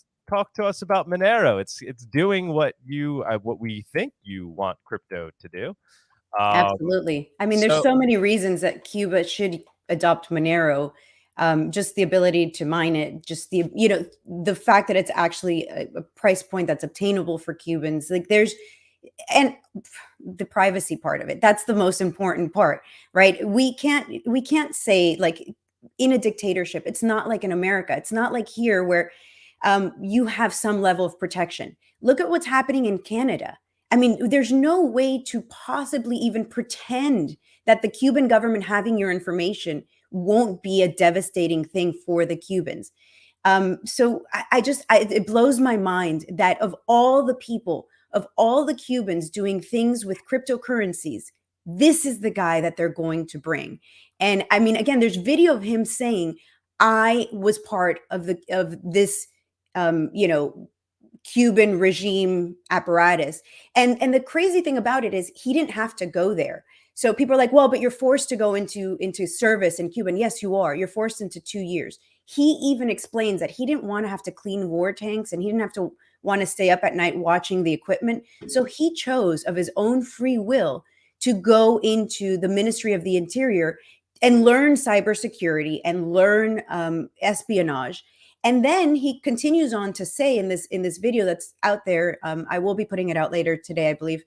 to us about Monero. It's doing what we think you want crypto to do. Absolutely. I mean, there's so many reasons that Cuba should adopt Monero. Just the ability to mine it, just the fact that it's actually a price point that's obtainable for Cubans. And the privacy part of it, that's the most important part, right? We can't say, in a dictatorship, it's not like in America. It's not like here where you have some level of protection. Look at what's happening in Canada. I mean, there's no way to possibly even pretend that the Cuban government having your information won't be a devastating thing for the Cubans. So it blows my mind that of all the people, of all the Cubans doing things with cryptocurrencies, this is the guy that they're going to bring. And I mean, again, there's video of him saying, I was part of this, Cuban regime apparatus. And the crazy thing about it is he didn't have to go there. So people are like, well, but you're forced to go into service in Cuba. And yes, you are. You're forced into 2 years. He even explains that he didn't want to have to clean war tanks and he didn't have to want to stay up at night watching the equipment. So he chose of his own free will to go into the Ministry of the Interior and learn cybersecurity and learn espionage. And then he continues on to say in this video that's out there, I will be putting it out later today, I believe,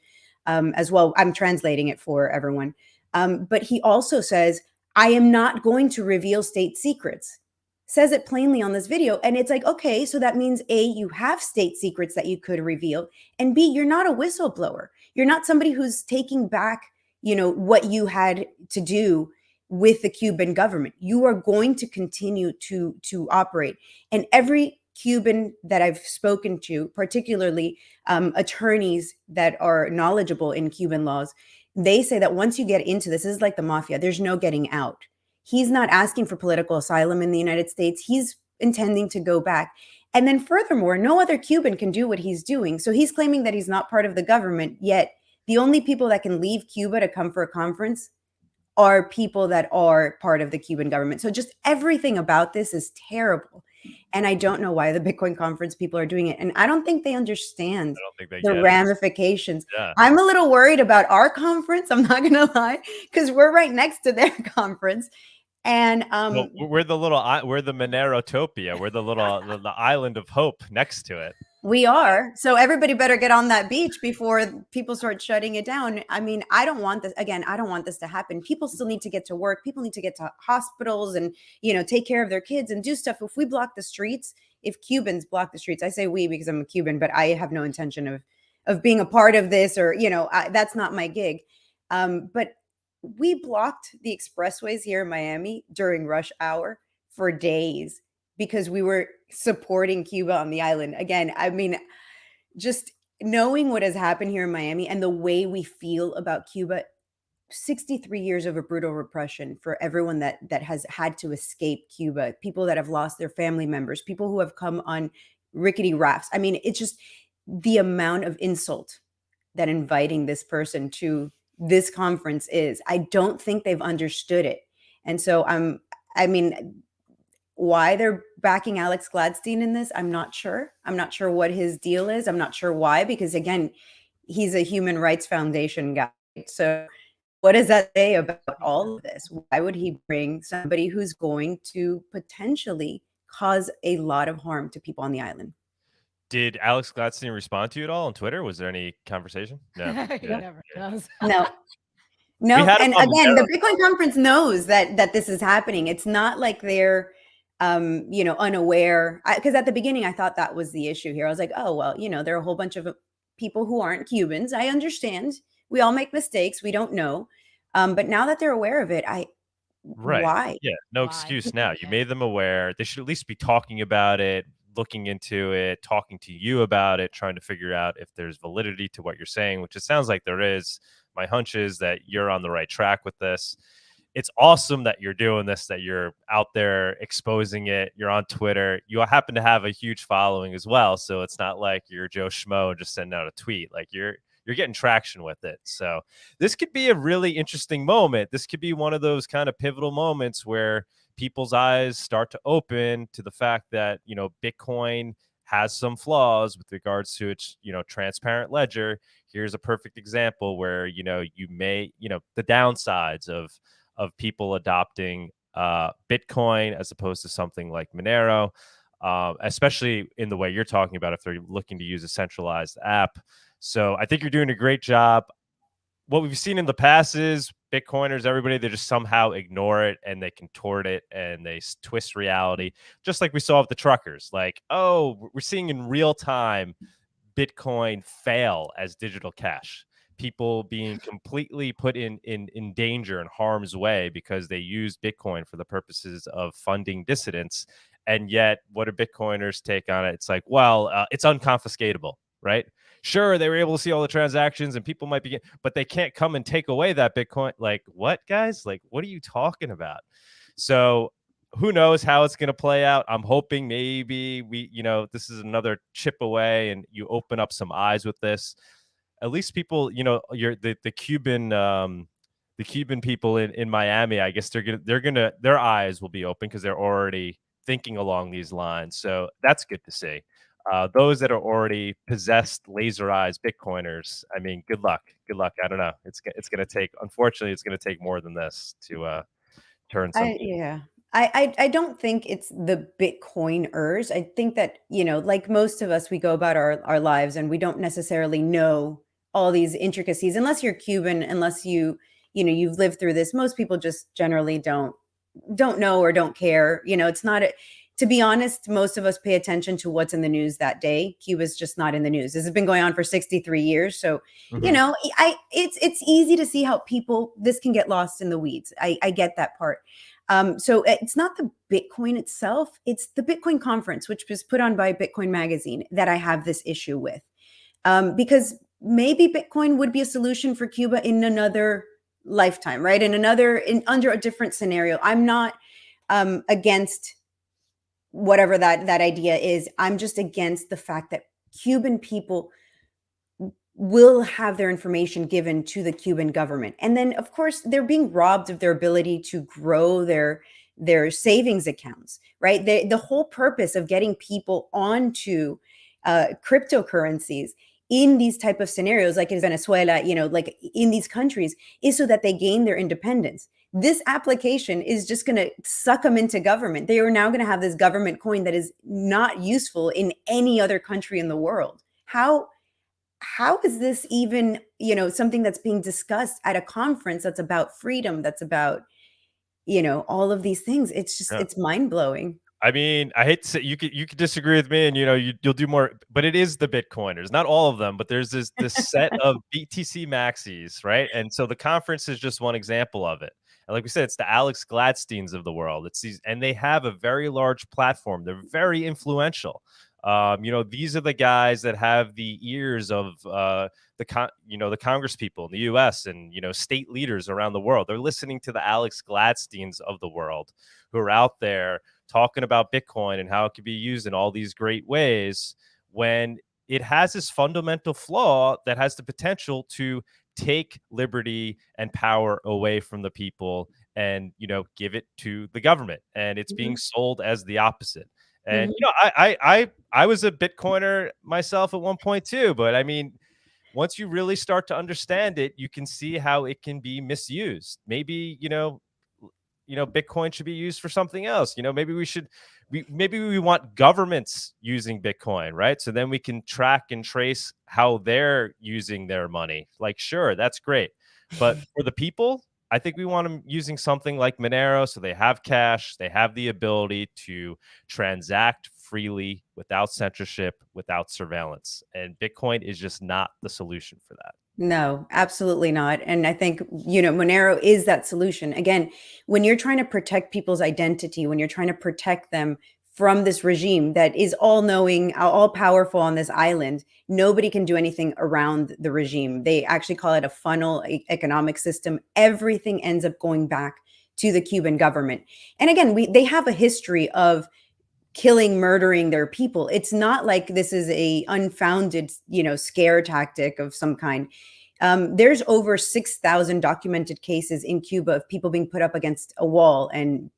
as well. I'm translating it for everyone. But he also says, I am not going to reveal state secrets. Says it plainly on this video. And it's like, okay, so that means A, you have state secrets that you could reveal. And B, you're not a whistleblower. You're not somebody who's taking back, what you had to do with the Cuban government. You are going to continue to operate. And every Cuban that I've spoken to, particularly attorneys that are knowledgeable in Cuban laws, they say that once you get into this is like the mafia. There's no getting out. He's not asking for political asylum in the United States. He's intending to go back. And then furthermore, no other Cuban can do what he's doing. So he's claiming that he's not part of the government, yet the only people that can leave Cuba to come for a conference are people that are part of the Cuban government. So just everything about this is terrible. And I don't know why the Bitcoin conference people are doing it. And I don't think they understand the ramifications. Yeah. I'm a little worried about our conference. I'm not going to lie, because we're right next to their conference. And well, we're the Monerotopia. We're the island of hope next to it. We are. So everybody better get on that beach before people start shutting it down. I mean, I don't want this. Again, I don't want this to happen. People still need to get to work. People need to get to hospitals and, take care of their kids and do stuff. If we block the streets, if Cubans block the streets, I say we because I'm a Cuban, but I have no intention of being a part of this or, that's not my gig. But we blocked the expressways here in Miami during rush hour for days because we were supporting Cuba on the island. Again, I mean, just knowing what has happened here in Miami and the way we feel about Cuba, 63 years of a brutal repression for everyone that has had to escape Cuba, people that have lost their family members, people who have come on rickety rafts. I mean, it's just the amount of insult that inviting this person to this conference is. I don't think they've understood it. And so why they're backing Alex Gladstein in this, I'm not sure. I'm not sure what his deal is. I'm not sure why, because again, he's a Human Rights Foundation guy. So what does that say about all of this? Why would he bring somebody who's going to potentially cause a lot of harm to people on the island? Did Alex Gladstein respond to you at all on Twitter? Was there any conversation? No. He never does. No. And again, the Bitcoin conference knows that this is happening. It's not like they're unaware. Because at the beginning, I thought that was the issue here. I was like, oh, well, there are a whole bunch of people who aren't Cubans. I understand. We all make mistakes. We don't know. But now that they're aware of it, why? Yeah, no excuse now. You made them aware. They should at least be talking about it, looking into it, talking to you about it, trying to figure out if there's validity to what you're saying, which it sounds like there is. My hunch is that you're on the right track with this. It's awesome that you're doing this, that you're out there exposing it. You're on Twitter. You happen to have a huge following as well. So it's not like you're Joe Schmo and just sending out a tweet. Like you're getting traction with it. So this could be a really interesting moment. This could be one of those kind of pivotal moments where people's eyes start to open to the fact that, Bitcoin has some flaws with regards to its, transparent ledger. Here's a perfect example where, you may, the downsides of people adopting Bitcoin as opposed to something like Monero, especially in the way you're talking about if they're looking to use a centralized app. So I think you're doing a great job. What we've seen in the past is Bitcoiners, everybody, they just somehow ignore it and they contort it and they twist reality, just like we saw with the truckers. Like, oh, we're seeing in real time Bitcoin fail as digital cash. People being completely put in danger and harm's way because they use Bitcoin for the purposes of funding dissidents. And yet, what do Bitcoiners take on it? It's like, well, it's unconfiscatable, right? Sure, they were able to see all the transactions and people might be, but they can't come and take away that Bitcoin. Like, what, guys? Like, what are you talking about? So who knows how it's going to play out? I'm hoping maybe this is another chip away and you open up some eyes with this. At least people, the Cuban people in Miami, I guess their eyes will be open because they're already thinking along these lines. So that's good to see. Those that are already possessed laser-eyed Bitcoiners, I mean, good luck. Good luck. I don't know. It's going to take, unfortunately, it's going to take more than this to turn something. I don't think it's the Bitcoiners. I think that, like most of us, we go about our lives and we don't necessarily know all these intricacies unless you're Cuban, unless you've lived through this. Most people just generally don't know or don't care. It's not to be honest, most of us pay attention to what's in the news that day. Cuba's just not in the news. This has been going on for 63 years. So, it's easy to see how this can get lost in the weeds. I get that part. So it's not the Bitcoin itself. It's the Bitcoin conference, which was put on by Bitcoin Magazine, that I have this issue with. Because maybe Bitcoin would be a solution for Cuba in another lifetime, right? Under a different scenario. I'm not against whatever that idea is. I'm just against the fact that Cuban people will have their information given to the Cuban government. And then, of course, they're being robbed of their ability to grow their savings accounts, right? The whole purpose of getting people onto cryptocurrencies in these type of scenarios, like in Venezuela, like in these countries, is so that they gain their independence. This application is just going to suck them into government. They are now going to have this government coin that is not useful in any other country in the world. How is this even, something that's being discussed at a conference that's about freedom, that's about, all of these things? It's just, It's mind blowing. I mean, I hate to say, you could disagree with me, and you'll do more, but it is the Bitcoiners, not all of them, but there's this set of BTC maxis, right? And so the conference is just one example of it. And like we said, it's the Alex Gladsteins of the world. It's these, and they have a very large platform. They're very influential. These are the guys that have the ears of the Congress people in the U.S. and state leaders around the world. They're listening to the Alex Gladsteins of the world, who are out there talking about Bitcoin and how it can be used in all these great ways, when it has this fundamental flaw that has the potential to take liberty and power away from the people and give it to the government. And it's being sold as the opposite. And I was a Bitcoiner myself at one point too, but I mean, once you really start to understand it, you can see how it can be misused. Maybe Bitcoin should be used for something else. Maybe we want governments using Bitcoin, right? So then we can track and trace how they're using their money. Like, sure, that's great, but for the people, I think we want them using something like Monero, so they have cash, they have the ability to transact freely without censorship, without surveillance. And Bitcoin is just not the solution for that. No, absolutely not. And I think, Monero is that solution. Again, when you're trying to protect people's identity, when you're trying to protect them from this regime that is all knowing, all powerful on this island, nobody can do anything around the regime. They actually call it a funnel economic system. Everything ends up going back to the Cuban government. And again, they have a history of killing, murdering their people. It's not like this is a unfounded, scare tactic of some kind. There's over 6,000 documented cases in Cuba of people being put up against a wall and,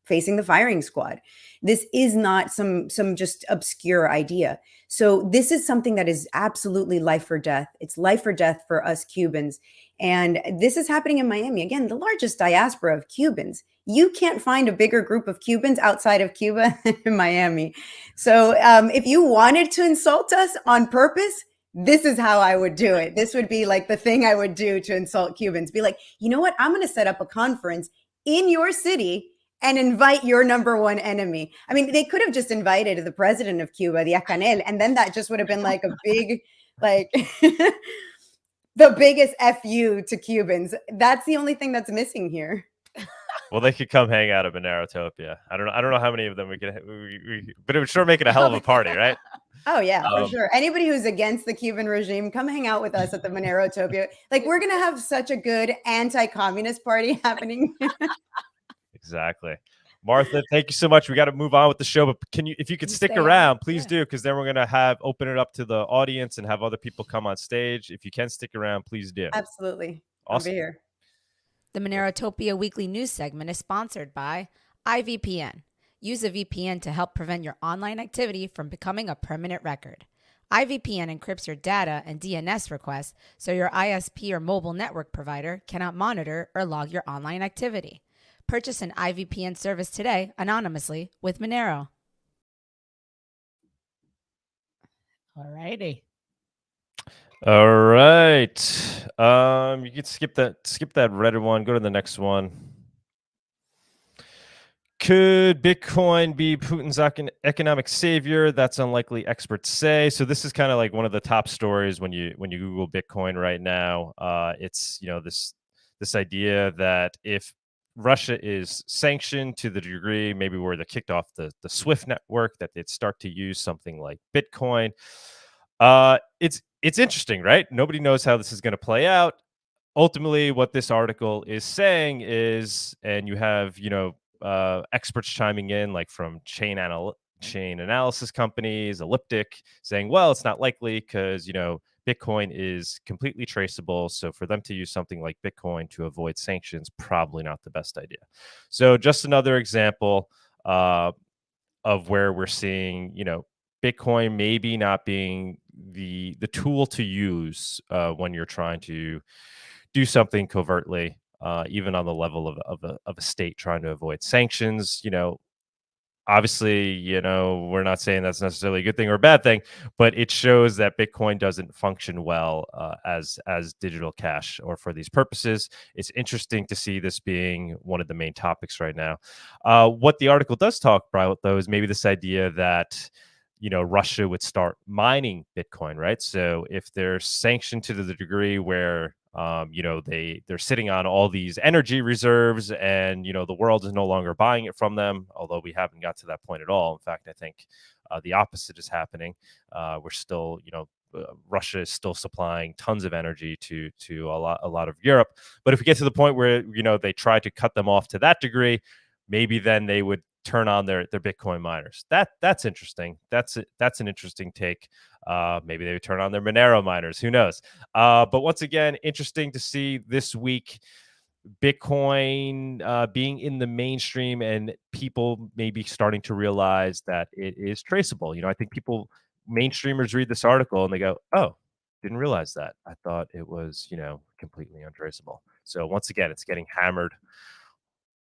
facing the firing squad. This is not some just obscure idea. So this is something that is absolutely life or death. It's life or death for us Cubans. And this is happening in Miami. Again, the largest diaspora of Cubans. You can't find a bigger group of Cubans outside of Cuba than in Miami. So if you wanted to insult us on purpose, this is how I would do it. This would be like the thing I would do to insult Cubans. Be like, you know what? I'm going to set up a conference in your city and invite your number one enemy. I mean, they could have just invited the president of Cuba, the Canel, and then that just would have been like a big, like the biggest FU to Cubans. That's the only thing that's missing here. Well, they could come hang out at Monerotopia. I don't know how many of them we could, but it would sure make it a hell of a party, right? Oh yeah, for sure. Anybody who's against the Cuban regime, come hang out with us at the Monerotopia. Like, we're gonna have such a good anti-communist party happening. Exactly. Martha, thank you so much. We got to move on with the show, but if you could stick around, please do, because then we're going to open it up to the audience and have other people come on stage. If you can stick around, please do. Absolutely. Awesome. I'll be here. The Monerotopia weekly news segment is sponsored by IVPN. Use a VPN to help prevent your online activity from becoming a permanent record. iVPN encrypts your data and DNS requests so your ISP or mobile network provider cannot monitor or log your online activity. Purchase an iVPN service today anonymously with Monero. Alrighty. All right. You can skip that Reddit one. Go to the next one. Could Bitcoin be Putin's economic savior? That's unlikely, experts say. So this is kind of like one of the top stories when you Google Bitcoin right now. It's this idea that if Russia is sanctioned to the degree maybe where they kicked off the SWIFT network, that they'd start to use something like Bitcoin. It's interesting, right? Nobody knows how this is going to play out. Ultimately, what this article is saying is, and you have experts chiming in, like from chain analysis companies, Elliptic, saying, well, it's not likely because Bitcoin is completely traceable. So for them to use something like Bitcoin to avoid sanctions, probably not the best idea. So just another example of where we're seeing, Bitcoin maybe not being the tool to use when you're trying to do something covertly, even on the level of a state trying to avoid sanctions. Obviously, we're not saying that's necessarily a good thing or a bad thing, but it shows that Bitcoin doesn't function well as digital cash or for these purposes. It's interesting to see this being one of the main topics right now. What the article does talk about, though, is maybe this idea that Russia would start mining Bitcoin, right? So if they're sanctioned to the degree where they're sitting on all these energy reserves and the world is no longer buying it from them, although we haven't got to that point at all. In fact, I think the opposite is happening. We're still Russia is still supplying tons of energy to a lot of Europe. But if we get to the point where they try to cut them off to that degree, maybe then they would turn on their Bitcoin miners. That's interesting. That's an interesting take. Maybe they would turn on their Monero miners. Who knows? But once again, interesting to see this week Bitcoin being in the mainstream and people maybe starting to realize that it is traceable. I think mainstreamers read this article and they go, "Oh, didn't realize that. I thought it was completely untraceable." So once again, it's getting hammered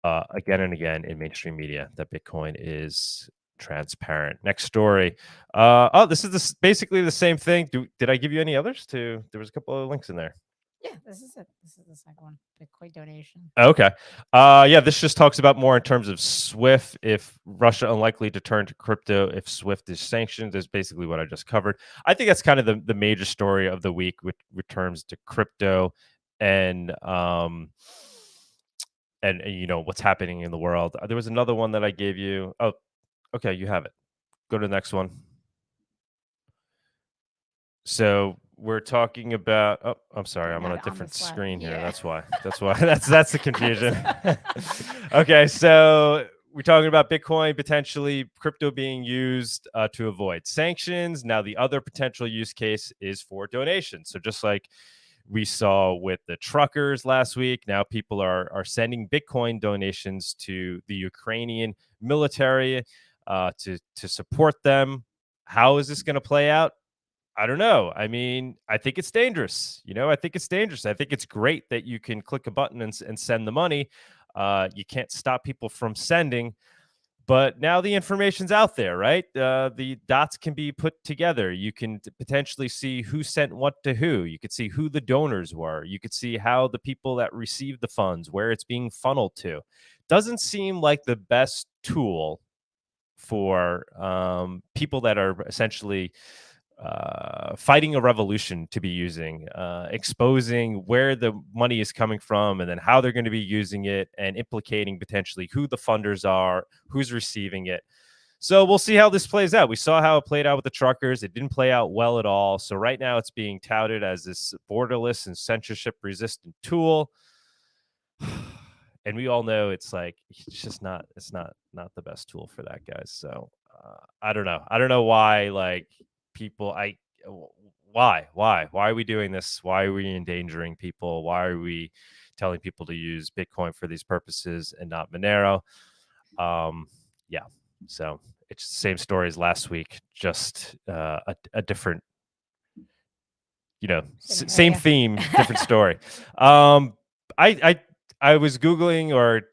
again and again in mainstream media that Bitcoin is transparent. Next story. This is basically the same thing. Did I give you any others? There was a couple of links in there. Yeah, this is it. This is the second one. Bitcoin donation. Okay. This just talks about more in terms of SWIFT. If Russia unlikely to turn to crypto if SWIFT is sanctioned, is basically what I just covered. I think that's kind of the major story of the week with returns to crypto and what's happening in the world. There was another one that I gave you. Oh, okay, you have it. Go to the next one. So we're talking about. Oh, I'm sorry, I'm on a different screen here. Yeah. That's why. That's the confusion. Okay, so we're talking about Bitcoin, potentially crypto being used to avoid sanctions. Now, the other potential use case is for donation. So just like we saw with the truckers last week, now people are sending Bitcoin donations to the Ukrainian military to support them. How is this going to play out? I don't know. I mean, I think it's dangerous. I think it's dangerous. I think it's great that you can click a button and send the money. You can't stop people from sending. But now the information's out there, right? The dots can be put together. You can potentially see who sent what to who. You could see who the donors were. You could see how the people that received the funds, where it's being funneled to. Doesn't seem like the best tool for people that are essentially fighting a revolution to be using, exposing where the money is coming from and then how they're going to be using it and implicating potentially who the funders are, who's receiving it. So we'll see how this plays out. We saw how it played out with the truckers. It didn't play out well at all. So right now it's being touted as this borderless and censorship resistant tool. And we all know it's not the best tool for that, guys. So I don't know why people, why are we doing this? Why are we endangering people? Why are we telling people to use Bitcoin for these purposes and not Monero? So it's the same story as last week, just a different, same theme, different story. I was Googling or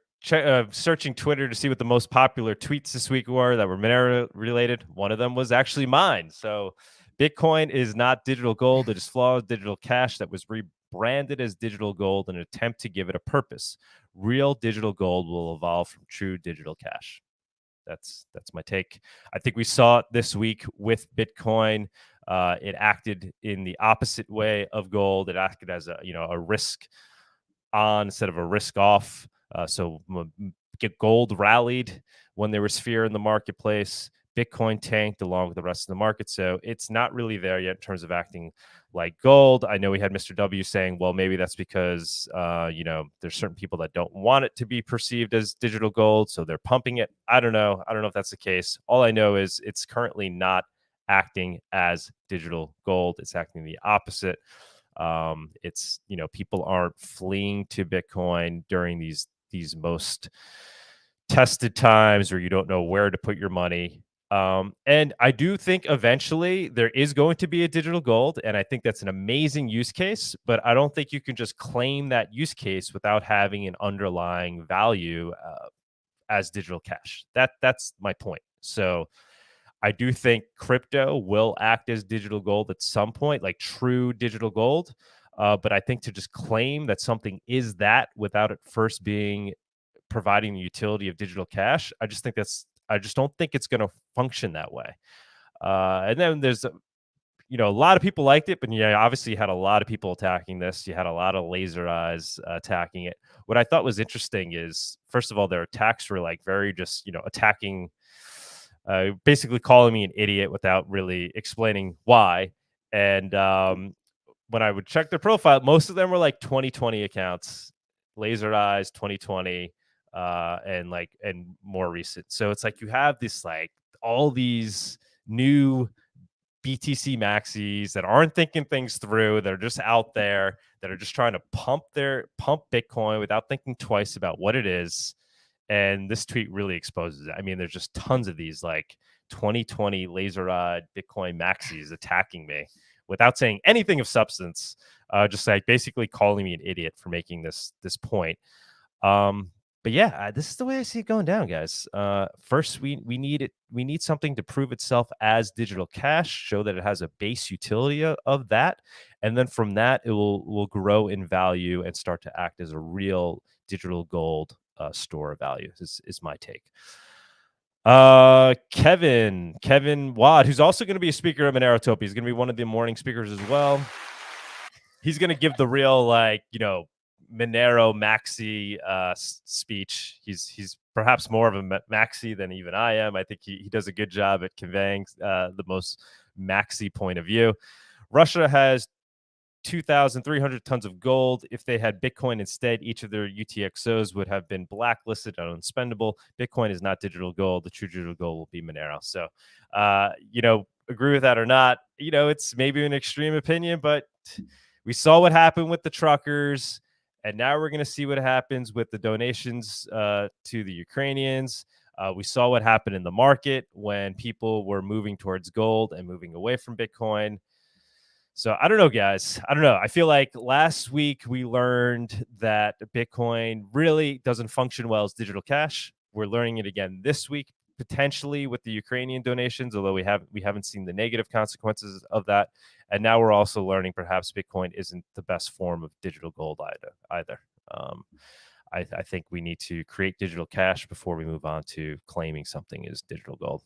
searching Twitter to see what the most popular tweets this week were that were Monero related. One of them was actually mine. So Bitcoin is not digital gold. It is flawed digital cash that was rebranded as digital gold in an attempt to give it a purpose. Real digital gold will evolve from true digital cash. That's my take. I think we saw it this week with Bitcoin. It acted in the opposite way of gold. It acted as a risk on instead of a risk off. So get gold rallied when there was fear in the marketplace. Bitcoin tanked along with the rest of the market. So it's not really there yet in terms of acting like gold. I know we had Mr. W saying, well, maybe that's because, there's certain people that don't want it to be perceived as digital gold. So they're pumping it. I don't know if that's the case. All I know is it's currently not acting as digital gold. It's acting the opposite. It's, people aren't fleeing to Bitcoin during these most tested times where you don't know where to put your money. And I do think eventually there is going to be a digital gold, and I think that's an amazing use case, but I don't think you can just claim that use case without having an underlying value as digital cash. That's my point. So I do think crypto will act as digital gold at some point, like true digital gold. But I think to just claim that something is that without it first providing the utility of digital cash, I just don't think it's going to function that way. And then there's, a lot of people liked it, but obviously you had a lot of people attacking this. You had a lot of laser eyes attacking it. What I thought was interesting is, first of all, their attacks were like very just, attacking, basically calling me an idiot without really explaining why. And when I would check their profile, most of them were like 2020 accounts, laser eyes, 2020. And more recent. So it's like you have this like all these new BTC maxis that aren't thinking things through, that are just out there, that are just trying to pump Bitcoin without thinking twice about what it is. And this tweet really exposes it. I mean, there's just tons of these like 2020 laser-eyed Bitcoin maxis attacking me without saying anything of substance, just like basically calling me an idiot for making this point. But yeah, this is the way I see it going down, guys. First, we need something to prove itself as digital cash, show that it has a base utility of that, and then from that, it will grow in value and start to act as a real digital gold store of value. Is my take. Kevin Watt, who's also going to be a speaker at Monerotopia, he's going to be one of the morning speakers as well. He's going to give the real Monero maxi speech. He's perhaps more of a maxi than even I am. I think he does a good job at conveying the most maxi point of view. Russia has 2,300 tons of gold. If they had Bitcoin instead, each of their UTXOs would have been blacklisted and unspendable. Bitcoin is not digital gold. The true digital gold will be Monero. So, agree with that or not, it's maybe an extreme opinion, but we saw what happened with the truckers. And now we're going to see what happens with the donations to the Ukrainians. We saw what happened in the market when people were moving towards gold and moving away from Bitcoin. So I don't know, guys. I don't know. I feel like last week we learned that Bitcoin really doesn't function well as digital cash. We're learning it again this week, potentially with the Ukrainian donations, although we haven't seen the negative consequences of that. And now we're also learning perhaps Bitcoin isn't the best form of digital gold either. I think we need to create digital cash before we move on to claiming something is digital gold.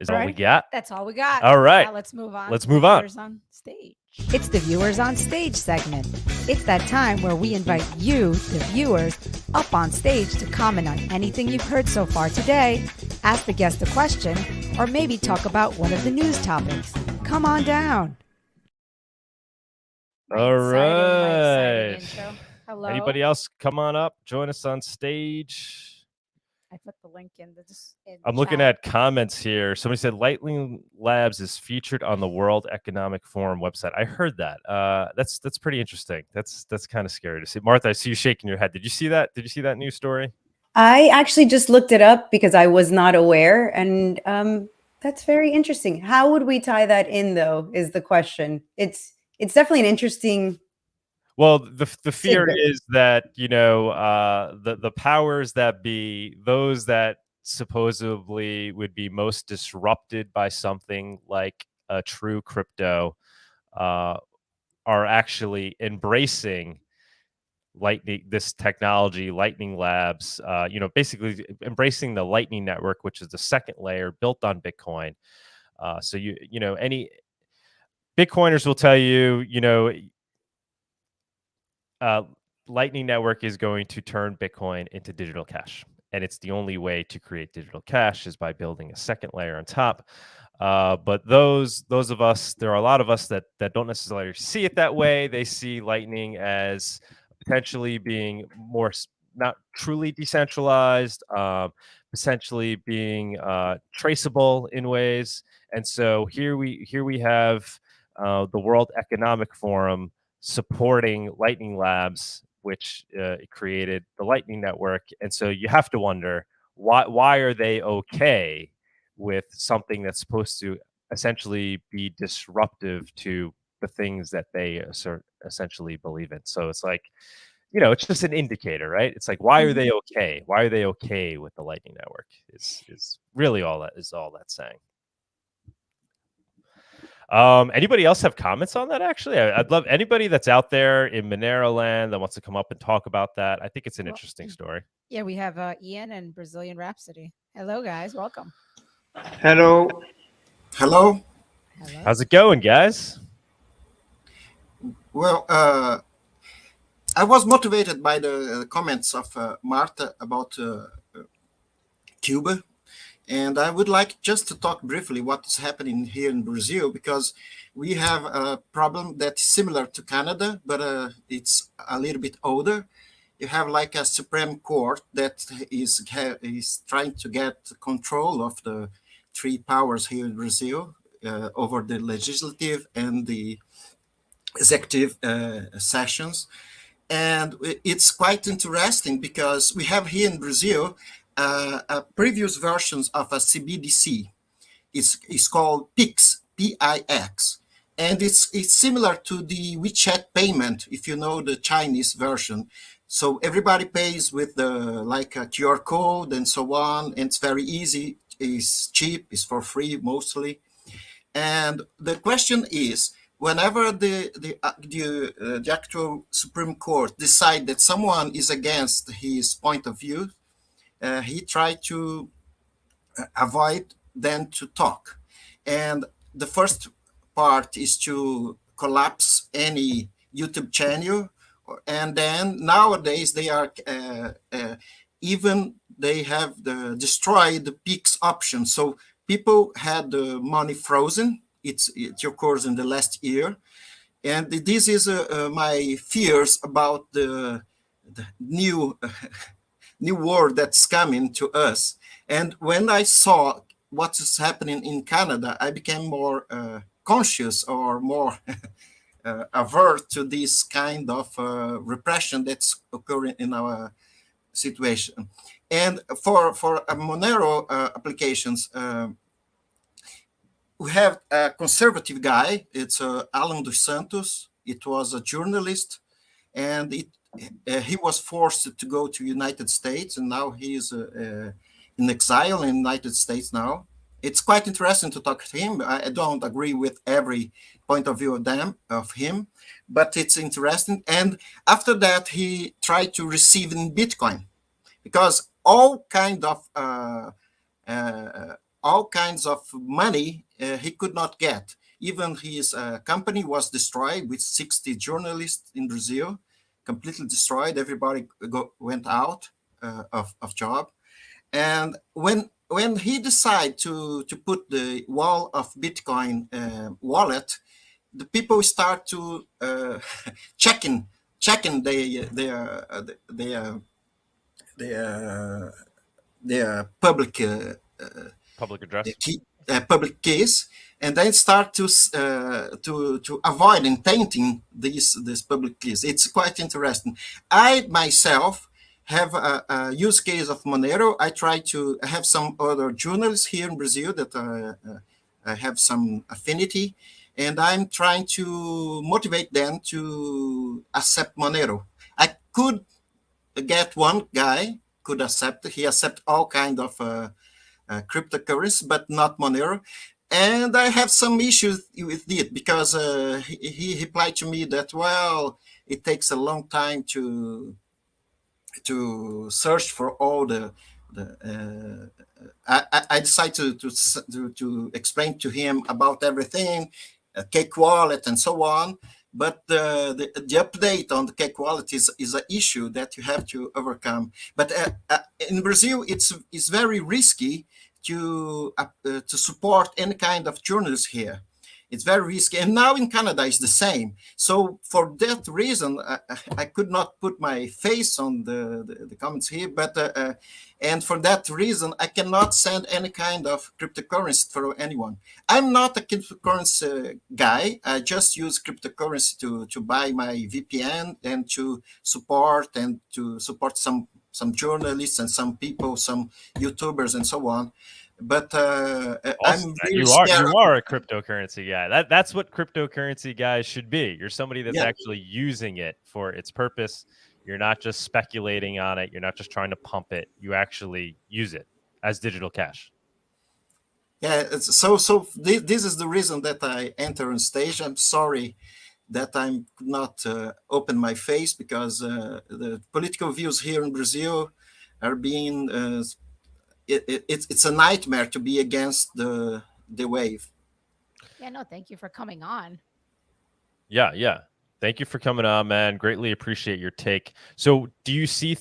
Is all we got? That's all we got. All right. Now let's move on. Viewers on stage. It's the Viewers on Stage segment. It's that time where we invite you, the viewers, up on stage to comment on anything you've heard so far today, ask the guest a question, or maybe talk about one of the news topics. Come on down. All right. Hello. Anybody else come on up, join us on stage. I put the link in I'm looking at comments here. Somebody said Lightning Labs is featured on the World Economic Forum website. I heard that. That's pretty interesting. That's kind of scary to see. Martha, I see you shaking your head. Did you see that? Did you see that news story? I actually just looked it up because I was not aware, and that's very interesting. How would we tie that in, though, is the question. It's definitely an interesting. Well, the fear is that, the powers that be, those that supposedly would be most disrupted by something like a true crypto, are actually embracing this technology, Lightning Labs, basically embracing the Lightning Network, which is the second layer built on Bitcoin. So any Bitcoiners will tell you, Lightning Network is going to turn Bitcoin into digital cash. And it's the only way to create digital cash is by building a second layer on top. But those of us, there are a lot of us that don't necessarily see it that way. They see Lightning as potentially being more not truly decentralized, essentially being traceable in ways. And so here we have the World Economic Forum supporting Lightning Labs, which created the Lightning Network. And so you have to wonder, why are they okay with something that's supposed to essentially be disruptive to the things that they essentially believe in? So it's like, it's just an indicator, right? It's like, why are they okay? Why are they okay with the Lightning Network? Is really all that's saying. Anybody else have comments on that? Actually, I'd love anybody that's out there in Monero land that wants to come up and talk about that. I think it's an interesting story. Yeah, we have Ian and Brazilian Rhapsody. Hello, guys. Welcome. Hello. Hello. How's it going, guys? Well, I was motivated by the comments of Marta about Cuba. And I would like just to talk briefly what is happening here in Brazil, because we have a problem that's similar to Canada, but it's a little bit older. You have like a Supreme Court that is trying to get control of the three powers here in Brazil over the legislative and the executive sessions. And it's quite interesting because we have here in Brazil previous versions of a CBDC. It's called PIX, P-I-X. And it's similar to the WeChat payment, if you know the Chinese version. So everybody pays with like a QR code and so on. And it's very easy, it's cheap, it's for free mostly. And the question is, whenever the actual Supreme Court decide that someone is against his point of view, he tried to avoid them to talk. And the first part is to collapse any YouTube channel. And then nowadays they are they have destroyed the PIX option. So people had the money frozen. It occurs in the last year. And this is my fears about the new world that's coming to us. And when I saw what is happening in Canada, I became more conscious or more avert to this kind of repression that's occurring in our situation. And for Monero applications, we have a conservative guy. It's Alan dos Santos. It was a journalist, and he was forced to go to United States, and now he is in exile in the United States now. It's quite interesting to talk to him. I don't agree with every point of view of him, but it's interesting. And after that, he tried to receive in Bitcoin, because all kinds of money he could not get. Even his company was destroyed with 60 journalists in Brazil, completely destroyed. Everybody went out of job. And when he decided to put the wall of Bitcoin wallet, the people start to checking their public address, public keys, and then start to avoid and tainting these public keys. It's quite interesting. I myself have a use case of Monero. I have some other journalists here in Brazil that I have some affinity, and I'm trying to motivate them to accept Monero. I could get one guy could accept. He accept all kind of cryptocurrency, but not Monero. And I have some issues with it because he replied to me that, well, it takes a long time to search for all I decided to explain to him about everything, cake wallet and so on. But the update on the cake wallet is an issue that you have to overcome. But in Brazil, it's very risky to support any kind of journalists here. It's very risky. And now in Canada, it's the same. So for that reason, I could not put my face on the comments here. But and for that reason, I cannot send any kind of cryptocurrency for anyone. I'm not a cryptocurrency guy. I just use cryptocurrency to buy my VPN and to support some journalists and some people, some YouTubers and so on. But I'm you are a cryptocurrency guy. That's what cryptocurrency guys should be. You're somebody that's actually using it for its purpose. You're not just speculating on it. You're not just trying to pump it. You actually use it as digital cash. Yeah. So this is the reason that I enter on stage. I'm sorry that I could not open my face because the political views here in Brazil are being. It's a nightmare to be against the wave. Yeah, no, thank you for coming on. Yeah. Thank you for coming on, man. Greatly appreciate your take. So do you see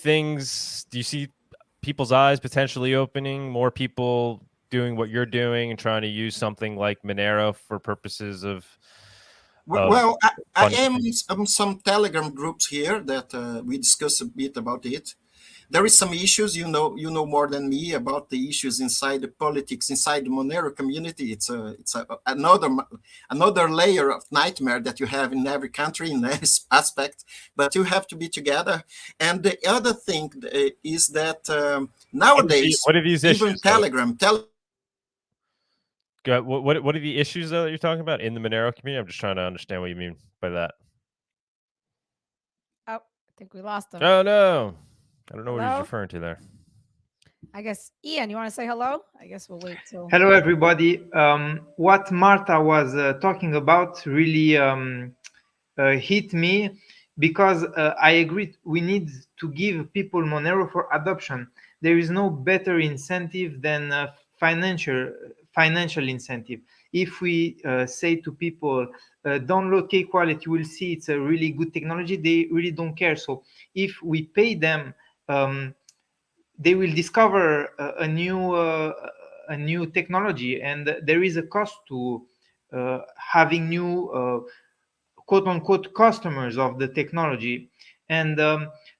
people's eyes potentially opening, more people doing what you're doing and trying to use something like Monero for purposes of well, I am on some Telegram groups here that we discuss a bit about it. There is some issues, you know more than me about the issues inside the politics, inside the Monero community. It's another layer of nightmare that you have in every country in every aspect, but you have to be together. And the other thing is that nowadays, what are these issues? Even Telegram. What are the issues though that you're talking about in the Monero community? I'm just trying to understand what you mean by that. Oh, I think we lost him. Oh no. I don't know what he's referring to there. I guess, Ian, you want to say hello? I guess we'll wait till... Hello, everybody. What Marta was talking about really hit me because I agree we need to give people Monero for adoption. There is no better incentive than financial incentive. If we say to people, download Cake Wallet, you will see it's a really good technology, they really don't care. So if we pay them, they will discover a new technology, and there is a cost to having new quote-unquote customers of the technology. And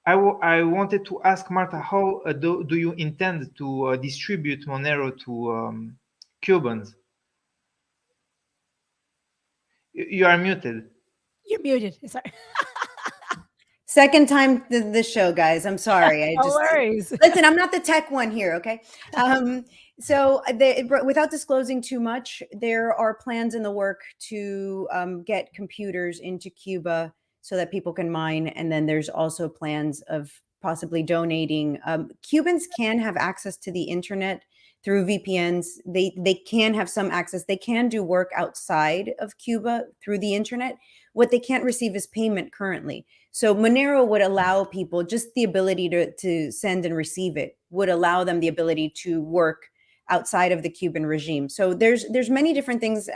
I wanted to ask Marta, how do you intend to distribute Monero to Cubans? You are muted. You're muted. Sorry. Second time the show, guys. I'm sorry. No worries. Listen, I'm not the tech one here, okay? So without disclosing too much, there are plans in the work to get computers into Cuba so that people can mine. And then there's also plans of possibly donating. Cubans can have access to the internet through VPNs. They can have some access. They can do work outside of Cuba through the internet. What they can't receive is payment currently. So Monero would allow people just the ability to send and receive it, would allow them the ability to work outside of the Cuban regime. So there's many different things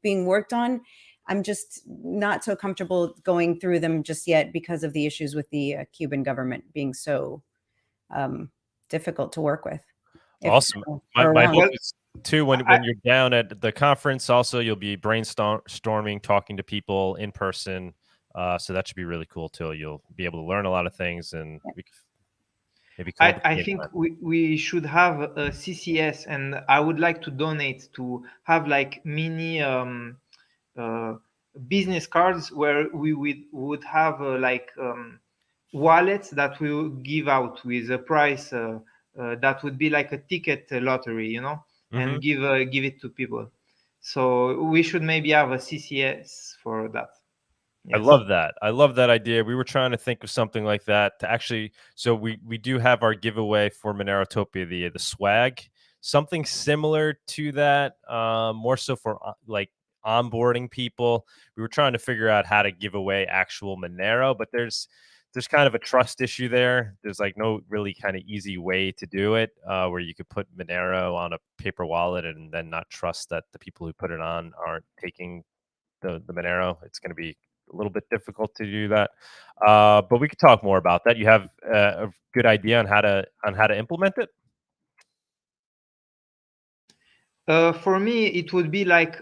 being worked on. I'm just not so comfortable going through them just yet because of the issues with the Cuban government being so difficult to work with. Awesome. My hope is too, when you're down at the conference, also you'll be brainstorming, talking to people in person. So that should be really cool too. You'll be able to learn a lot of things, and maybe I think we should have a CCS, and I would like to donate to have like mini business cards where we would have wallets that we will give out with a price that would be like a ticket lottery, you know, and give it to people. So we should maybe have a CCS for that. Yes. I love that. I love that idea. We were trying to think of something like that to actually. So we do have our giveaway for Monerotopia, the swag, something similar to that, more so for like onboarding people. We were trying to figure out how to give away actual Monero, but there's kind of a trust issue there. There's like no really kind of easy way to do it, where you could put Monero on a paper wallet and then not trust that the people who put it on aren't taking the Monero. It's going to be a little bit difficult to do that, but we could talk more about that. You have a good idea on how to implement it? For me, it would be like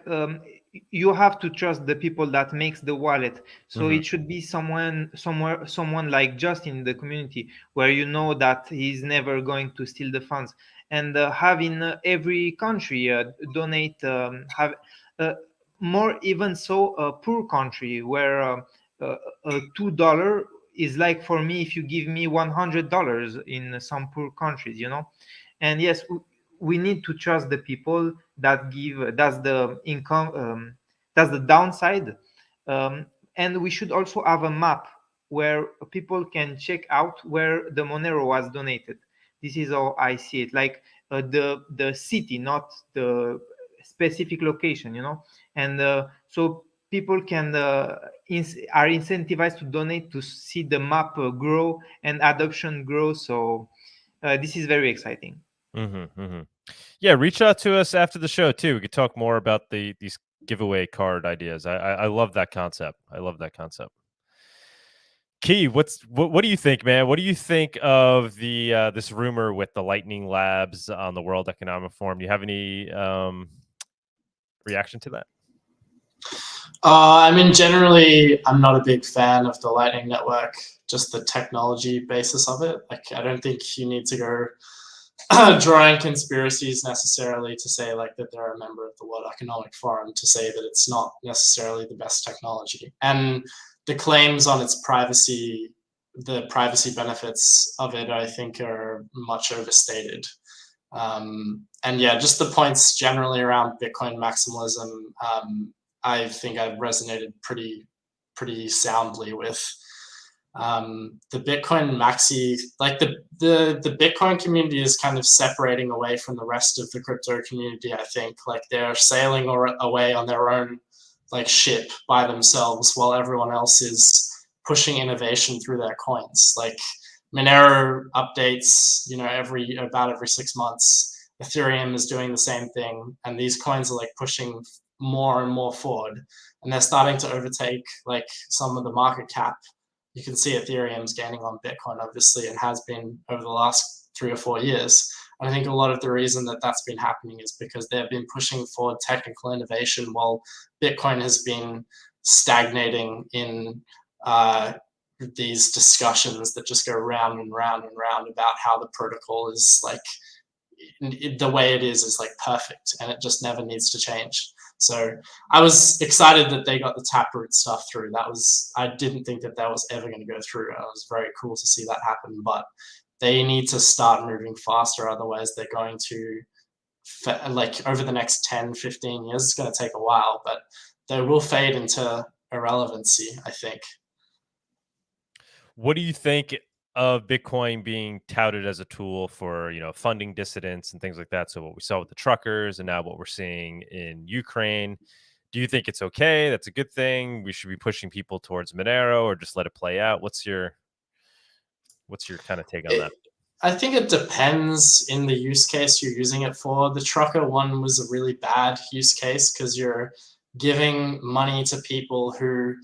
you have to trust the people that makes the wallet. So it should be someone like just in the community where you know that he's never going to steal the funds. And having every country donate, have more even so a poor country where $2 is like for me if you give me $100 in some poor countries, you know. And yes, we need to trust the people that give. That's the income. That's the downside. And we should also have a map where people can check out where the Monero was donated. This is how I see it. Like the city, not the specific location, you know. And so people can are incentivized to donate to see the map grow and adoption grow. So this is very exciting. Yeah, reach out to us after the show too. We could talk more about these giveaway card ideas. I love that concept. I love that concept. Kee, what do you think, man? What do you think of the this rumor with the Lightning Labs on the World Economic Forum? Do you have any reaction to that? I mean, generally, I'm not a big fan of the Lightning Network, just the technology basis of it. Like, I don't think you need to go drawing conspiracies necessarily to say like that they're a member of the World Economic Forum to say that it's not necessarily the best technology. And the claims on its privacy, the privacy benefits of it, I think are much overstated. And yeah, just the points generally around Bitcoin maximalism, I think I've resonated pretty soundly with. The Bitcoin maxi, like the Bitcoin community is kind of separating away from the rest of the crypto community. I think like they're sailing away on their own like ship by themselves while everyone else is pushing innovation through their coins. Like Monero updates, you know, about every 6 months. Ethereum is doing the same thing, and these coins are like pushing more and more forward, and they're starting to overtake like some of the market cap. You can see Ethereum's gaining on Bitcoin, obviously, and has been over the last 3 or 4 years. And I think a lot of the reason that that's been happening is because they've been pushing forward technical innovation while Bitcoin has been stagnating in these discussions that just go round and round and round about how the protocol is like, the way it is like perfect and it just never needs to change. So I was excited that they got the Taproot stuff through. I didn't think that was ever going to go through. It was very cool to see that happen, but they need to start moving faster. Otherwise they're going to, like over the next 10, 15 years, it's going to take a while, but they will fade into irrelevancy, I think. What do you think of Bitcoin being touted as a tool for, you know, funding dissidents and things like that? So what we saw with the truckers and now what we're seeing in Ukraine, do you think it's okay? That's a good thing. We should be pushing people towards Monero or just let it play out. What's your kind of take on that? I think it depends in the use case you're using it for. The trucker one was a really bad use case because you're giving money to people who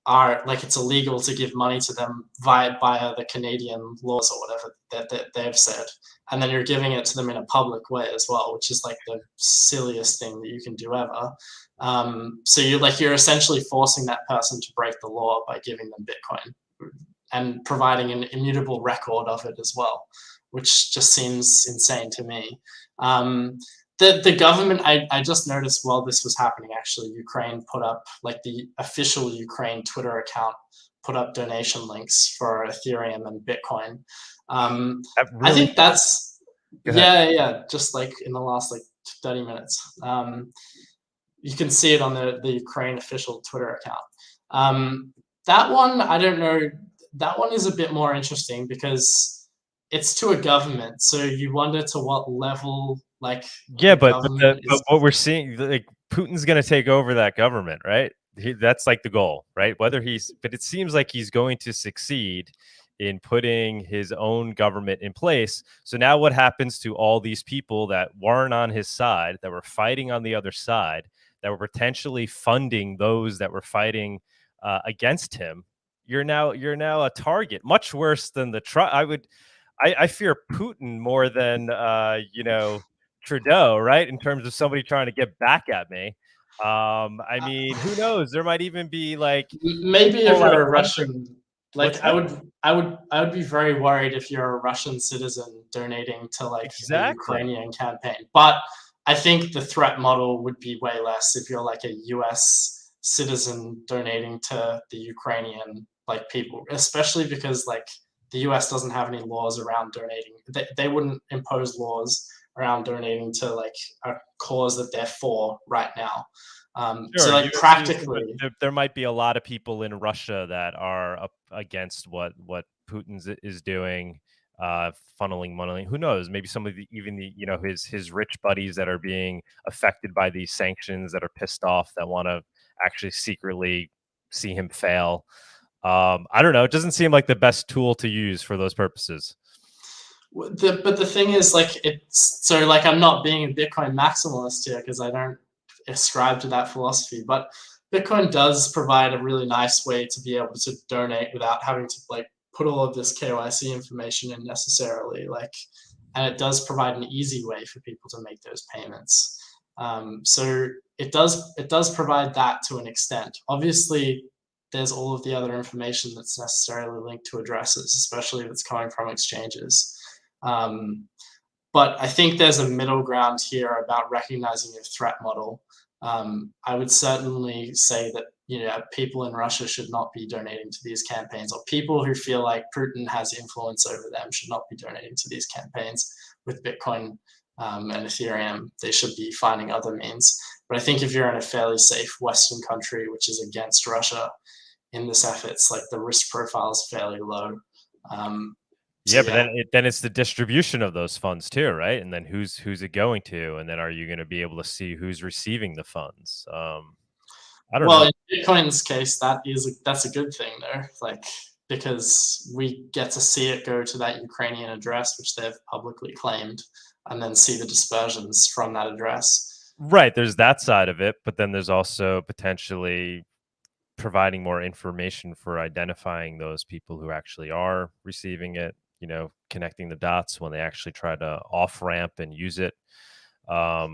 are like, it's illegal to give money to them via the Canadian laws or whatever that they've said. And then you're giving it to them in a public way as well, which is like the silliest thing that you can do ever. So you're essentially forcing that person to break the law by giving them Bitcoin and providing an immutable record of it as well, which just seems insane to me. The government, I just noticed while this was happening, actually, Ukraine put up, like the official Ukraine Twitter account put up donation links for Ethereum and Bitcoin. Really I think that's just like in the last like 30 minutes. You can see it on the Ukraine official Twitter account. That one, I don't know. That one is a bit more interesting because it's to a government. So you wonder to what level, like, but what we're seeing, like, Putin's going to take over that government, right? That's like the goal, right? But it seems like he's going to succeed in putting his own government in place. So now what happens to all these people that weren't on his side, that were fighting on the other side, that were potentially funding those that were fighting against him? You're now a target, much worse than the I fear Putin more than Trudeau, right? In terms of somebody trying to get back at me. I mean, who knows? There might even be like, maybe if you're a Russian, like I would be very worried if you're a Russian citizen donating to like a Ukrainian campaign. But I think the threat model would be way less if you're like a US citizen donating to the Ukrainian like people, especially because like the US doesn't have any laws around donating. They wouldn't impose laws around donating to like a cause that they're for right now. So like practically, there might be a lot of people in Russia that are up against what Putin is doing, funneling money. Who knows? Maybe some of his rich buddies that are being affected by these sanctions, that are pissed off, that want to actually secretly see him fail. I don't know. It doesn't seem like the best tool to use for those purposes. But the thing is, like, I'm not being a Bitcoin maximalist here because I don't ascribe to that philosophy, but Bitcoin does provide a really nice way to be able to donate without having to like put all of this KYC information in necessarily, like, and it does provide an easy way for people to make those payments. So it does provide that to an extent. Obviously, there's all of the other information that's necessarily linked to addresses, especially if it's coming from exchanges. But I think there's a middle ground here about recognizing your threat model. I would certainly say that people in Russia should not be donating to these campaigns, or people who feel like Putin has influence over them should not be donating to these campaigns with Bitcoin and Ethereum. They should be finding other means. But I think if you're in a fairly safe Western country, which is against Russia in this effort, it's like the risk profile is fairly low. But then it's the distribution of those funds too, right? And then who's it going to? And then are you going to be able to see who's receiving the funds? I don't know. Well, in Bitcoin's case, that's a good thing though, like, because we get to see it go to that Ukrainian address, which they've publicly claimed, and then see the dispersions from that address. Right. There's that side of it, but then there's also potentially providing more information for identifying those people who actually are receiving it, connecting the dots when they actually try to off ramp and use it. I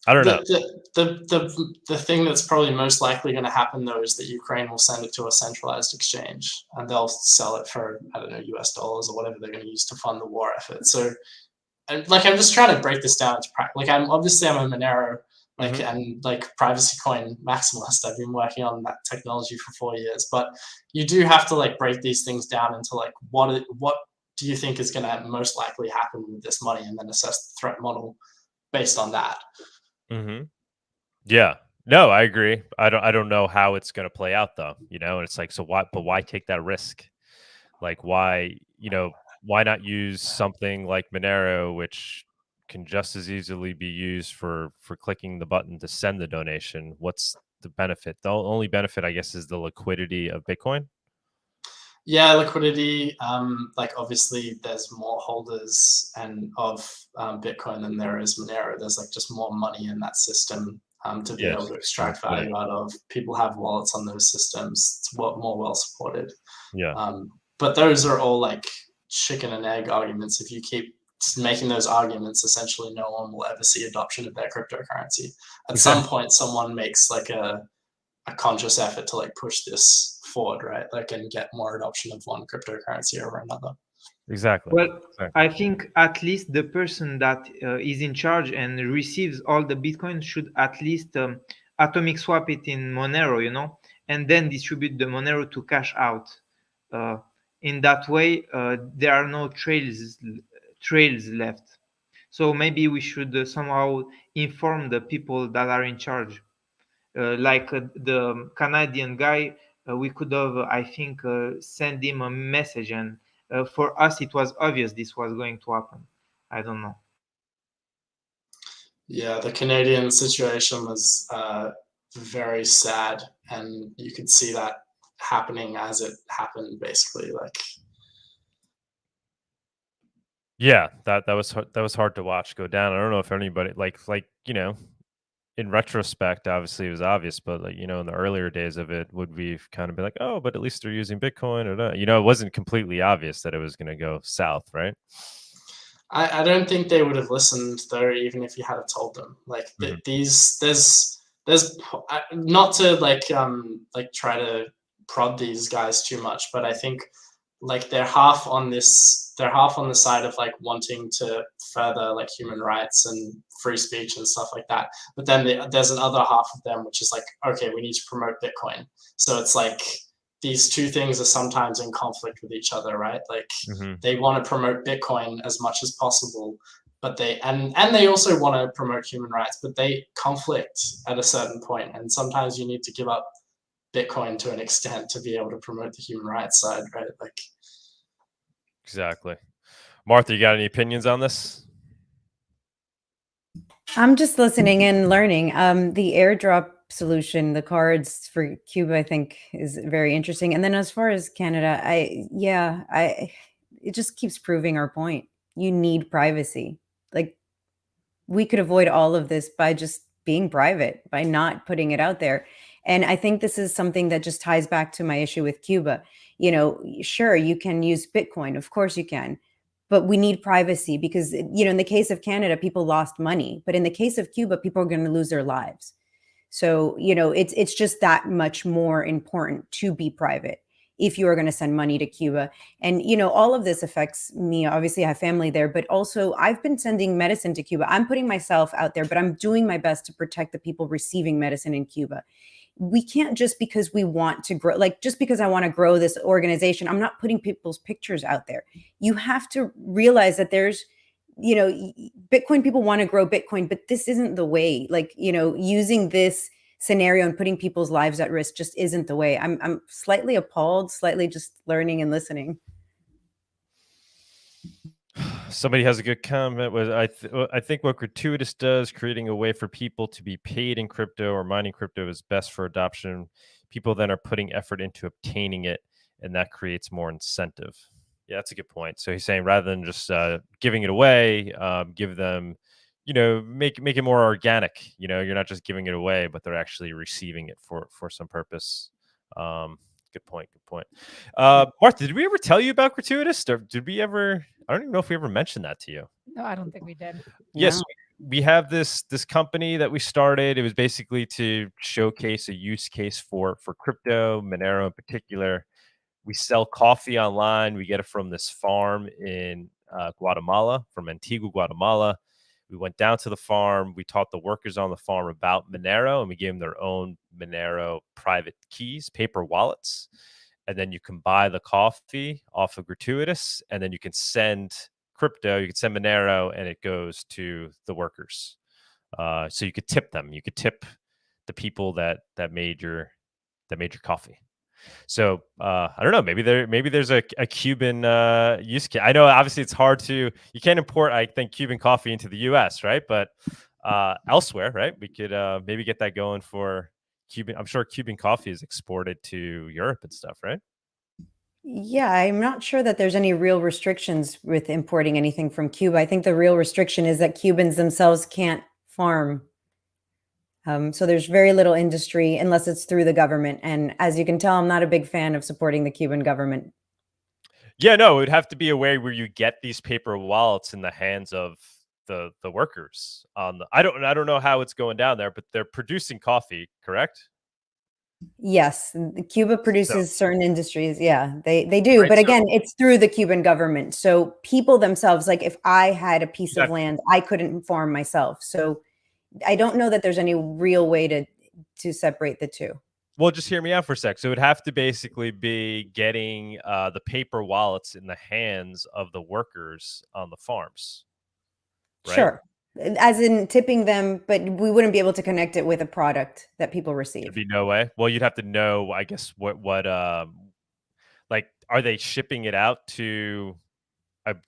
don't know. The thing that's probably most likely going to happen though is that Ukraine will send it to a centralized exchange and they'll sell it for, I don't know, US dollars or whatever they're going to use to fund the war effort. So like, I'm just trying to break this down into practice. Like, I'm a Monero and like privacy coin maximalist. I've been working on that technology for 4 years, but you do have to like break these things down into like what do you think is going to most likely happen with this money, and then assess the threat model based on that. Yeah, no, I agree. I don't know how it's going to play out though, and it's like, so why take that risk? Like, why not use something like Monero, which can just as easily be used for clicking the button to send the donation? What's the benefit? The only benefit, I guess, is the liquidity of Bitcoin. Yeah, liquidity. Like, obviously, there's more holders of Bitcoin than there is Monero. There's like just more money in that system to be able to extract value out of. People have wallets on those systems. It's more well supported. Yeah. But those are all like chicken and egg arguments. If you keep making those arguments, essentially no one will ever see adoption of their cryptocurrency. At some point, someone makes like a conscious effort to like push this forward, right? Like, and get more adoption of one cryptocurrency over another. Exactly. Well, I think at least the person that is in charge and receives all the Bitcoin should at least atomic swap it in Monero, and then distribute the Monero to cash out. In that way, there are no trails left. So maybe we should somehow inform the people that are in charge. Like the Canadian guy, we could have, I think, send him a message, and for us, it was obvious this was going to happen. I don't know. Yeah, the Canadian situation was very sad, and you could see that happening as it happened, basically. Like, yeah, that was hard to watch go down. I don't know if anybody like you know, in retrospect, obviously it was obvious, but like, you know, in the earlier days of it, would we kind of be like, oh, but at least they're using Bitcoin, or not? You know, it wasn't completely obvious that it was going to go south, right? I don't think they would have listened though, even if you had told them. Like there's not to like try to prod these guys too much, but I think like they're half on the side of like wanting to further like human rights and free speech and stuff like that. But then there's another half of them which is like, okay, we need to promote Bitcoin. So it's like these two things are sometimes in conflict with each other, right? Like they want to promote Bitcoin as much as possible, but they also want to promote human rights, but they conflict at a certain point. And sometimes you need to give up Bitcoin to an extent to be able to promote the human rights side, right? Like, exactly. Martha, you got any opinions on this? I'm just listening and learning. The airdrop solution, the cards for Cuba, I think is very interesting. And then as far as Canada, it just keeps proving our point. You need privacy. Like, we could avoid all of this by just being private, by not putting it out there. And I think this is something that just ties back to my issue with Cuba. You know, sure, you can use Bitcoin. Of course you can. But we need privacy because, you know, in the case of Canada, people lost money. But in the case of Cuba, people are going to lose their lives. So, you know, it's just that much more important to be private if you are going to send money to Cuba. And, you know, all of this affects me. Obviously, I have family there, but also I've been sending medicine to Cuba. I'm putting myself out there, but I'm doing my best to protect the people receiving medicine in Cuba. We can't just because we want to grow, like just because I want to grow this organization, I'm not putting people's pictures out there. You have to realize that there's, you know, Bitcoin people want to grow Bitcoin, but this isn't the way. Like, you know, using this scenario and putting people's lives at risk just isn't the way. I'm slightly appalled, slightly just learning and listening. Somebody has a good comment. I think what Gratuitous does, creating a way for people to be paid in crypto or mining crypto, is best for adoption. People then are putting effort into obtaining it, and that creates more incentive. Yeah, that's a good point. So he's saying rather than just giving it away, give them, you know, make it more organic. You know, you're not just giving it away, but they're actually receiving it for some purpose. Good point. Good point. Martha, did we ever tell you about Gratuitous? Or did we ever? I don't even know if we ever mentioned that to you. No, I don't think we did. Yes, we have this company that we started. It was basically to showcase a use case for crypto, Monero in particular. We sell coffee online. We get it from this farm in Guatemala, from Antigua, Guatemala. We went down to the farm. We taught the workers on the farm about Monero, and we gave them their own Monero private keys, paper wallets. And then you can buy the coffee off of Gratuitous, and then you can send crypto, you can send Monero, and it goes to the workers. So you could tip them. You could tip the people that made your coffee. So I don't know. Maybe there's a Cuban use case. I know obviously it's hard to, you can't import, I think, Cuban coffee into the U.S., right? But elsewhere, right? We could maybe get that going for Cuban. I'm sure Cuban coffee is exported to Europe and stuff, right? Yeah, I'm not sure that there's any real restrictions with importing anything from Cuba. I think the real restriction is that Cubans themselves can't farm. So there's very little industry unless it's through the government. And as you can tell, I'm not a big fan of supporting the Cuban government. Yeah, no, it would have to be a way where you get these paper wallets in the hands of the workers. I don't know how it's going down there, but they're producing coffee, correct? Yes, Cuba produces certain industries. Yeah, they do. Right, but again, it's through the Cuban government. So people themselves, like if I had a piece of land, I couldn't farm myself. So I don't know that there's any real way to separate the two. Well, just hear me out for a sec. So it would have to basically be getting the paper wallets in the hands of the workers on the farms, right? Sure. As in tipping them, but we wouldn't be able to connect it with a product that people receive. There'd be no way. Well, you'd have to know, I guess, what like, are they shipping it out to?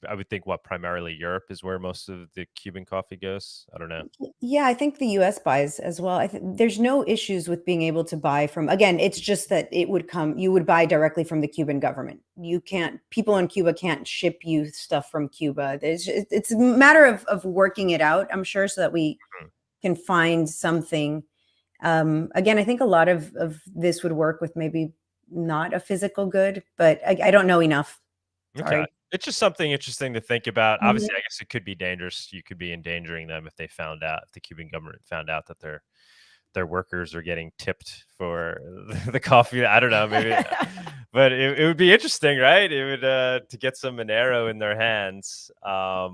I would think what primarily Europe is where most of the Cuban coffee goes. I don't know. Yeah, I think the US buys as well. There's no issues with being able to buy from, again, it's just that you would buy directly from the Cuban government. People in Cuba can't ship you stuff from Cuba. It's a matter of working it out, I'm sure, so that we can find something. Again, I think a lot of this would work with maybe not a physical good, but I don't know enough. Okay. It's just something interesting to think about. Obviously, I guess it could be dangerous. You could be endangering them if if the Cuban government found out that their workers are getting tipped for the coffee. I don't know, maybe, but it would be interesting, right? It would to get some Monero in their hands. I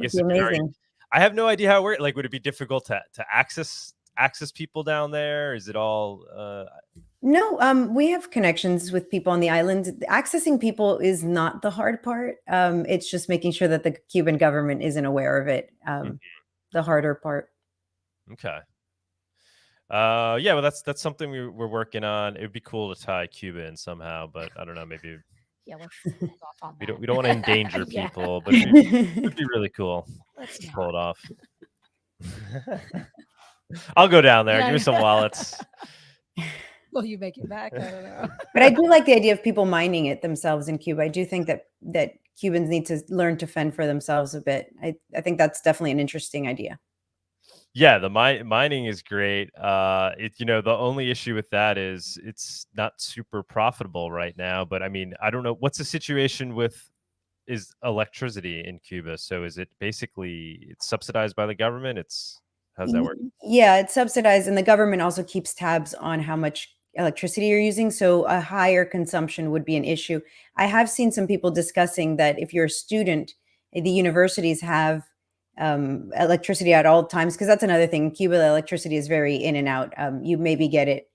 guess it'd be amazing. I have no idea how it works. Like, would it be difficult to access people down there? Is it all? No, we have connections with people on the island. Accessing people is not the hard part. It's just making sure that the Cuban government isn't aware of it. The harder part. Okay. Yeah, well, that's something we're working on. It would be cool to tie Cuba in somehow, but I don't know, maybe. Yeah, let's hold off on that. We don't want to endanger people, but it'd be really cool to pull it off. I'll go down there. Give me some wallets. Will you make it back? I don't know. But I do like the idea of people mining it themselves in Cuba. I do think that Cubans need to learn to fend for themselves a bit. I think that's definitely an interesting idea. Yeah, the mining is great. The only issue with that is it's not super profitable right now. But I mean, I don't know what's the situation with electricity in Cuba. So is it basically it's subsidized by the government? How's that work? Yeah, it's subsidized, and the government also keeps tabs on how much electricity you're using. So a higher consumption would be an issue. I have seen some people discussing that if you're a student, the universities have electricity at all times, because that's another thing. In Cuba, the electricity is very in and out. You maybe get it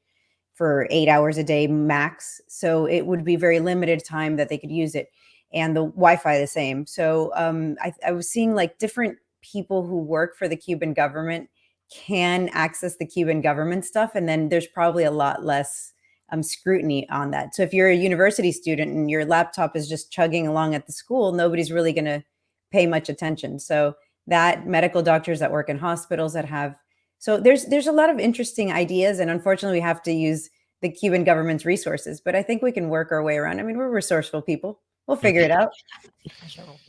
for 8 hours a day max. So it would be very limited time that they could use it. And the Wi-Fi the same. So I was seeing like different people who work for the Cuban government can access the Cuban government stuff. And then there's probably a lot less scrutiny on that. So if you're a university student and your laptop is just chugging along at the school, nobody's really going to pay much attention. So that medical doctors that work in hospitals that have, so there's a lot of interesting ideas. And unfortunately, we have to use the Cuban government's resources, but I think we can work our way around. I mean, we're resourceful people. We'll figure it out.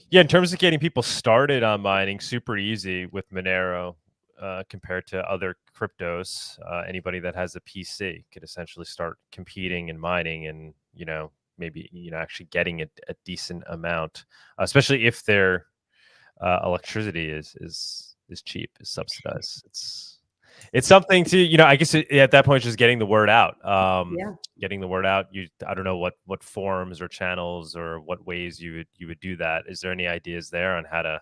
Yeah, in terms of getting people started on mining, super easy with Monero compared to other cryptos. Anybody that has a PC could essentially start competing and mining, and maybe actually getting a decent amount, especially if their electricity is cheap, is subsidized. It's something to, I guess at that point, just getting the word out. Getting the word out. I don't know what forums or channels or what ways you would do that. Is there any ideas there on how to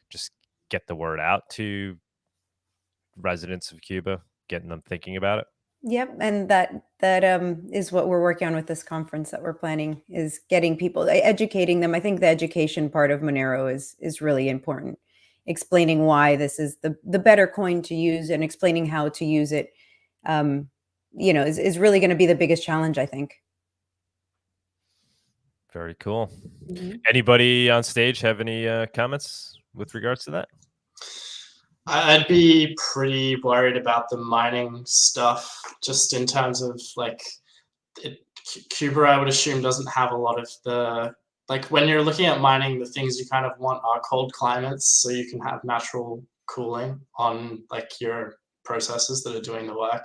just get the word out to residents of Cuba, getting them thinking about it? Yep, and that is what we're working on with this conference that we're planning, is getting people, educating them. I think the education part of Monero is really important. Explaining why this is the better coin to use and explaining how to use it, is really going to be the biggest challenge, I think. Very cool. Mm-hmm. Anybody on stage have any comments with regards to that? I'd be pretty worried about the mining stuff, just in terms of Cuba, I would assume, doesn't have a lot of the, when you're looking at mining, the things you kind of want are cold climates, so you can have natural cooling on your processors that are doing the work.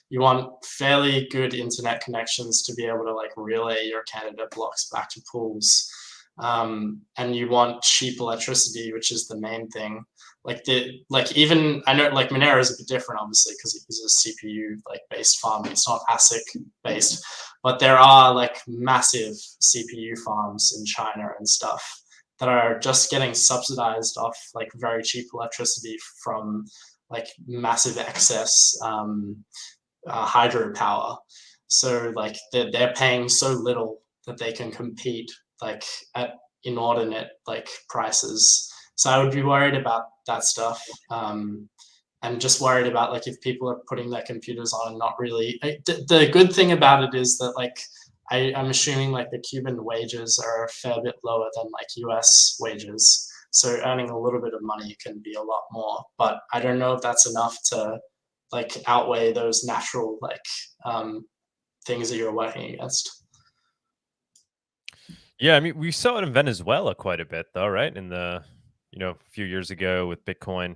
You want fairly good internet connections to be able to relay your candidate blocks back to pools. And you want cheap electricity, which is the main thing. Even I know Monero is a bit different, obviously, because it uses a CPU based farm. It's not ASIC based, but there are massive CPU farms in China and stuff that are just getting subsidized off very cheap electricity from massive excess hydropower. So like they're paying so little that they can compete like at inordinate like prices. So I would be worried about that stuff. And just worried about like if people are putting their computers on and not really. The good thing about it is that like I'm assuming like the Cuban wages are a fair bit lower than like US wages. So earning a little bit of money can be a lot more, but I don't know if that's enough to like outweigh those natural like things that you're working against. Yeah, I mean, we saw it in Venezuela quite a bit, though, right? In the, a few years ago with Bitcoin.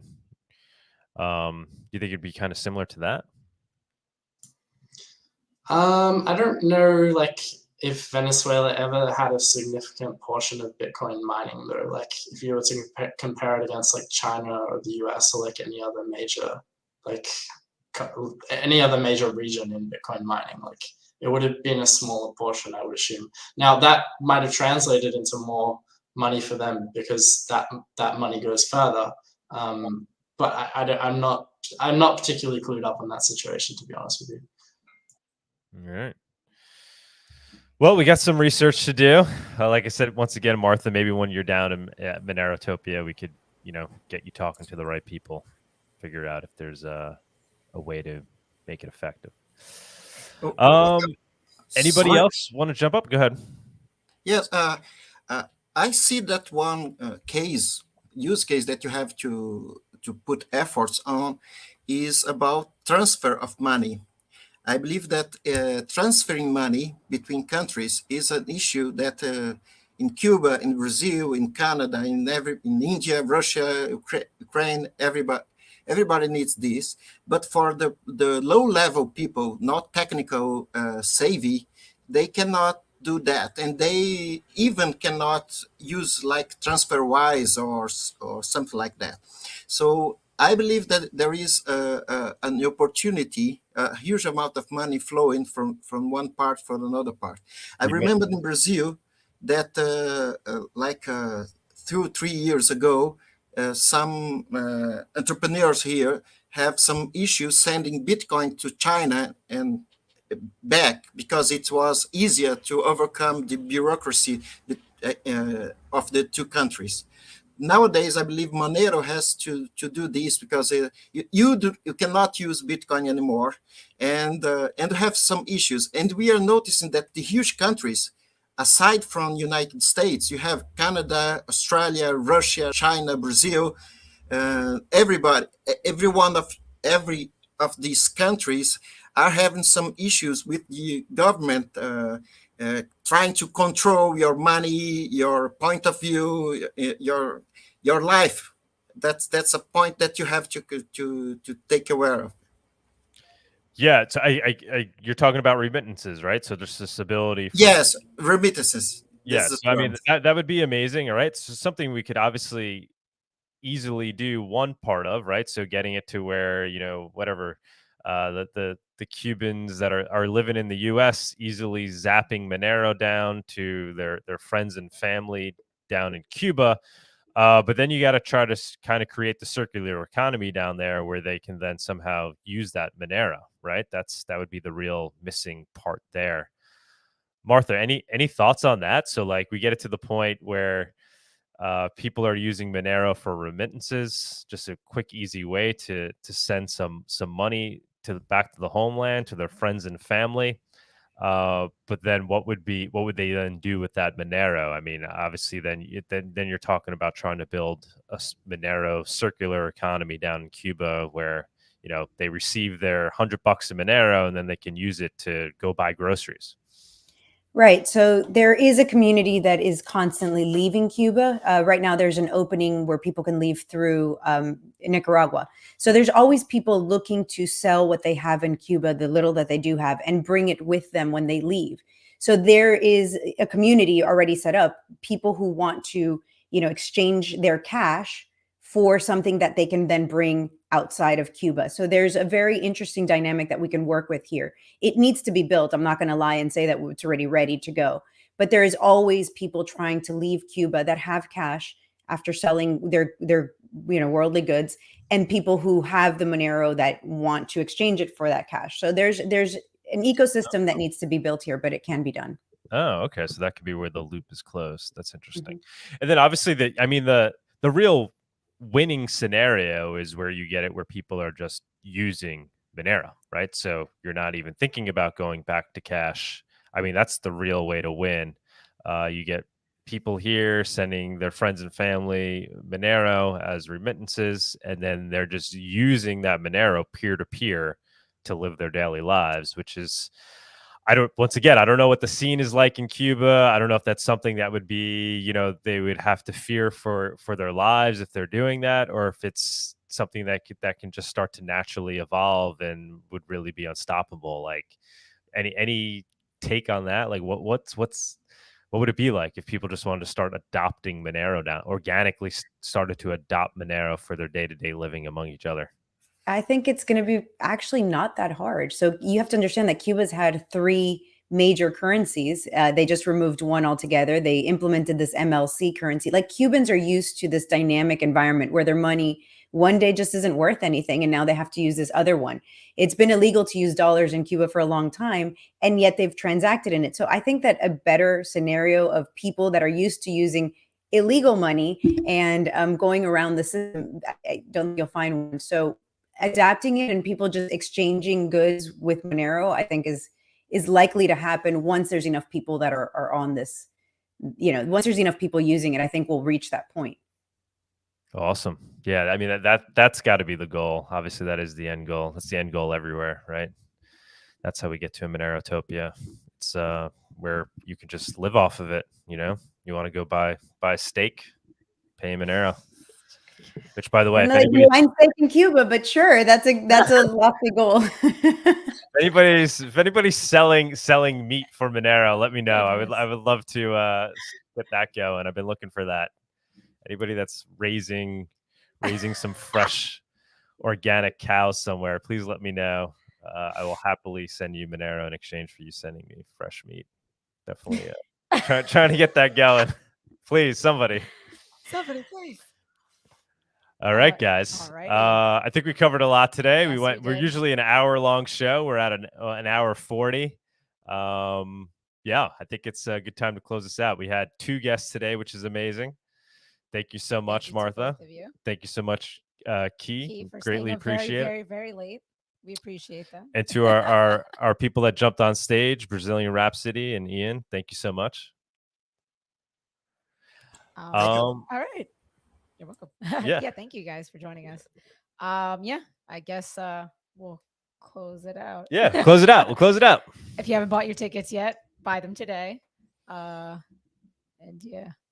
Do you think it'd be kind of similar to that? I don't know, like if Venezuela ever had a significant portion of Bitcoin mining, though. Like if you were to compare it against like China or the US or like any other major region in Bitcoin mining, like it would have been a smaller portion, I would assume. Now that might have translated into more money for them because that money goes further. But I'm not particularly clued up on that situation, to be honest with you. All right. Well, we got some research to do. Like I said, once again, Martha, maybe when you're down at Monerotopia, we could, get you talking to the right people, figure out if there's a way to make it effective. Anybody else want to jump up? Go ahead. Yes. I see that one use case that you have to put efforts on is about transfer of money. I believe that transferring money between countries is an issue that in Cuba, in Brazil, in Canada, in India, Russia, Ukraine, everybody needs this. But for the low-level people, not technical savvy, they cannot do that, and they even cannot use like TransferWise or something like that. So I believe that there is an opportunity, a huge amount of money flowing from one part for another part. I remember in Brazil that 2-3 years ago, some entrepreneurs here have some issues sending Bitcoin to China and back because it was easier to overcome the bureaucracy of the two countries. Nowadays, I believe Monero has to do this because you cannot use Bitcoin anymore and have some issues. And we are noticing that the huge countries, aside from United States, you have Canada, Australia, Russia, China, Brazil, every of these countries are having some issues with the government trying to control your money, your point of view, your life. That's a point that you have to take aware of. Yeah, so you're talking about remittances, right? So there's this ability. Yes, remittances. Yes, I mean that would be amazing. All right, so something we could obviously easily do one part of, right? So getting it to where whatever the Cubans that are living in the U.S. easily zapping Monero down to their friends and family down in Cuba. But then you got to try to kind of create the circular economy down there where they can then somehow use that Monero, right? That would be the real missing part there. Martha, any thoughts on that? So like we get it to the point where people are using Monero for remittances, just a quick, easy way to send some money back to the homeland to their friends and family. But then what would they then do with that Monero? I mean, obviously then you're talking about trying to build a Monero circular economy down in Cuba where, they receive their $100 of Monero and then they can use it to go buy groceries. Right. So there is a community that is constantly leaving Cuba. Right now, there's an opening where people can leave through Nicaragua. So there's always people looking to sell what they have in Cuba, the little that they do have, and bring it with them when they leave. So there is a community already set up, people who want to, exchange their cash for something that they can then bring outside of Cuba. So there's a very interesting dynamic that we can work with here. It needs to be built. I'm not going to lie and say that it's already ready to go, but there is always people trying to leave Cuba that have cash after selling their worldly goods, and people who have the Monero that want to exchange it for that cash. So there's an ecosystem that needs to be built here, but it can be done. Oh, okay. So that could be where the loop is closed. That's interesting. And then obviously the real winning scenario is where you get it where people are just using Monero, right? So you're not even thinking about going back to cash. I mean, that's the real way to win. You get people here sending their friends and family Monero as remittances, and then they're just using that Monero peer-to-peer to live their daily lives, which is, I don't know what the scene is like in Cuba. I don't know if that's something that would be, they would have to fear for their lives if they're doing that, or if it's something that can just start to naturally evolve and would really be unstoppable. Like any take on that? Like what would it be like if people just wanted to start adopting Monero now, organically started to adopt Monero for their day-to-day living among each other? I think it's going to be actually not that hard. So you have to understand that Cuba's had 3 major currencies. They just removed one altogether. They implemented this MLC currency. Like, Cubans are used to this dynamic environment where their money one day just isn't worth anything, and now they have to use this other one. It's been illegal to use dollars in Cuba for a long time, and yet they've transacted in it. So I think that a better scenario of people that are used to using illegal money and going around the system, I don't think you'll find one. So adapting it and people just exchanging goods with Monero, I think is likely to happen once there's enough people that are on this, once there's enough people using it, I think we'll reach that point. Awesome. Yeah. I mean, that's got to be the goal. Obviously that is the end goal. That's the end goal everywhere, right? That's how we get to a Monerotopia. It's where you can just live off of it. You want to go buy a steak, pay Monero. Which, by the way, if steak in Cuba, but sure, that's a lofty goal. if anybody's selling meat for Monero, let me know. I would love to get that going. I've been looking for that. Anybody that's raising some fresh organic cows somewhere, please let me know. I will happily send you Monero in exchange for you sending me fresh meat. Definitely trying to get that going. Please, somebody, please. All right, guys. I think we covered a lot today. Yes, we're usually an hour-long show. We're at an hour 40. I think it's a good time to close this out. We had 2 guests today, which is amazing. Thank you so much, Martha. Thank you so much, Kee. Greatly appreciate it. Very, very late. We appreciate that. And to our people that jumped on stage, Brazilian Rhapsody and Ian, thank you so much. All right. You're welcome. Yeah. Thank you guys for joining us. I guess we'll close it out. Yeah, close it out. We'll close it out. If you haven't bought your tickets yet, buy them today.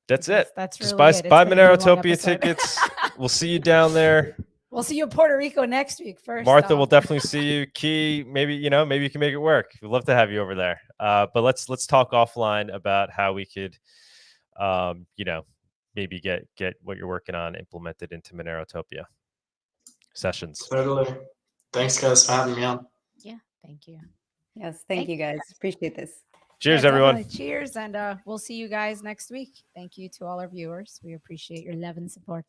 That's it. That's really just buy Monerotopia tickets. We'll see you down there. We'll see you in Puerto Rico next week. First, Martha, we'll definitely see you. Kee, maybe you can make it work. We'd love to have you over there. But let's talk offline about how we could, maybe get what you're working on implemented into Monerotopia sessions. Totally. Thanks, guys, for having me on. Yeah, thank you. Yes, thank you guys. Appreciate this. Cheers, everyone. Cheers, and we'll see you guys next week. Thank you to all our viewers. We appreciate your love and support.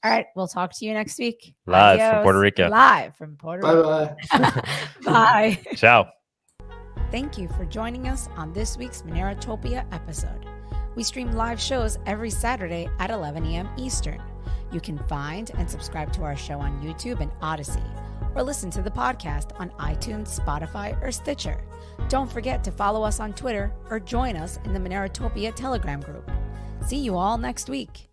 All right, we'll talk to you next week. Live from Puerto Rico. Live from Puerto Rico. Bye-bye. Bye. Ciao. Thank you for joining us on this week's Monerotopia episode. We stream live shows every Saturday at 11 a.m. Eastern. You can find and subscribe to our show on YouTube and Odyssey, or listen to the podcast on iTunes, Spotify, or Stitcher. Don't forget to follow us on Twitter or join us in the Monerotopia Telegram group. See you all next week.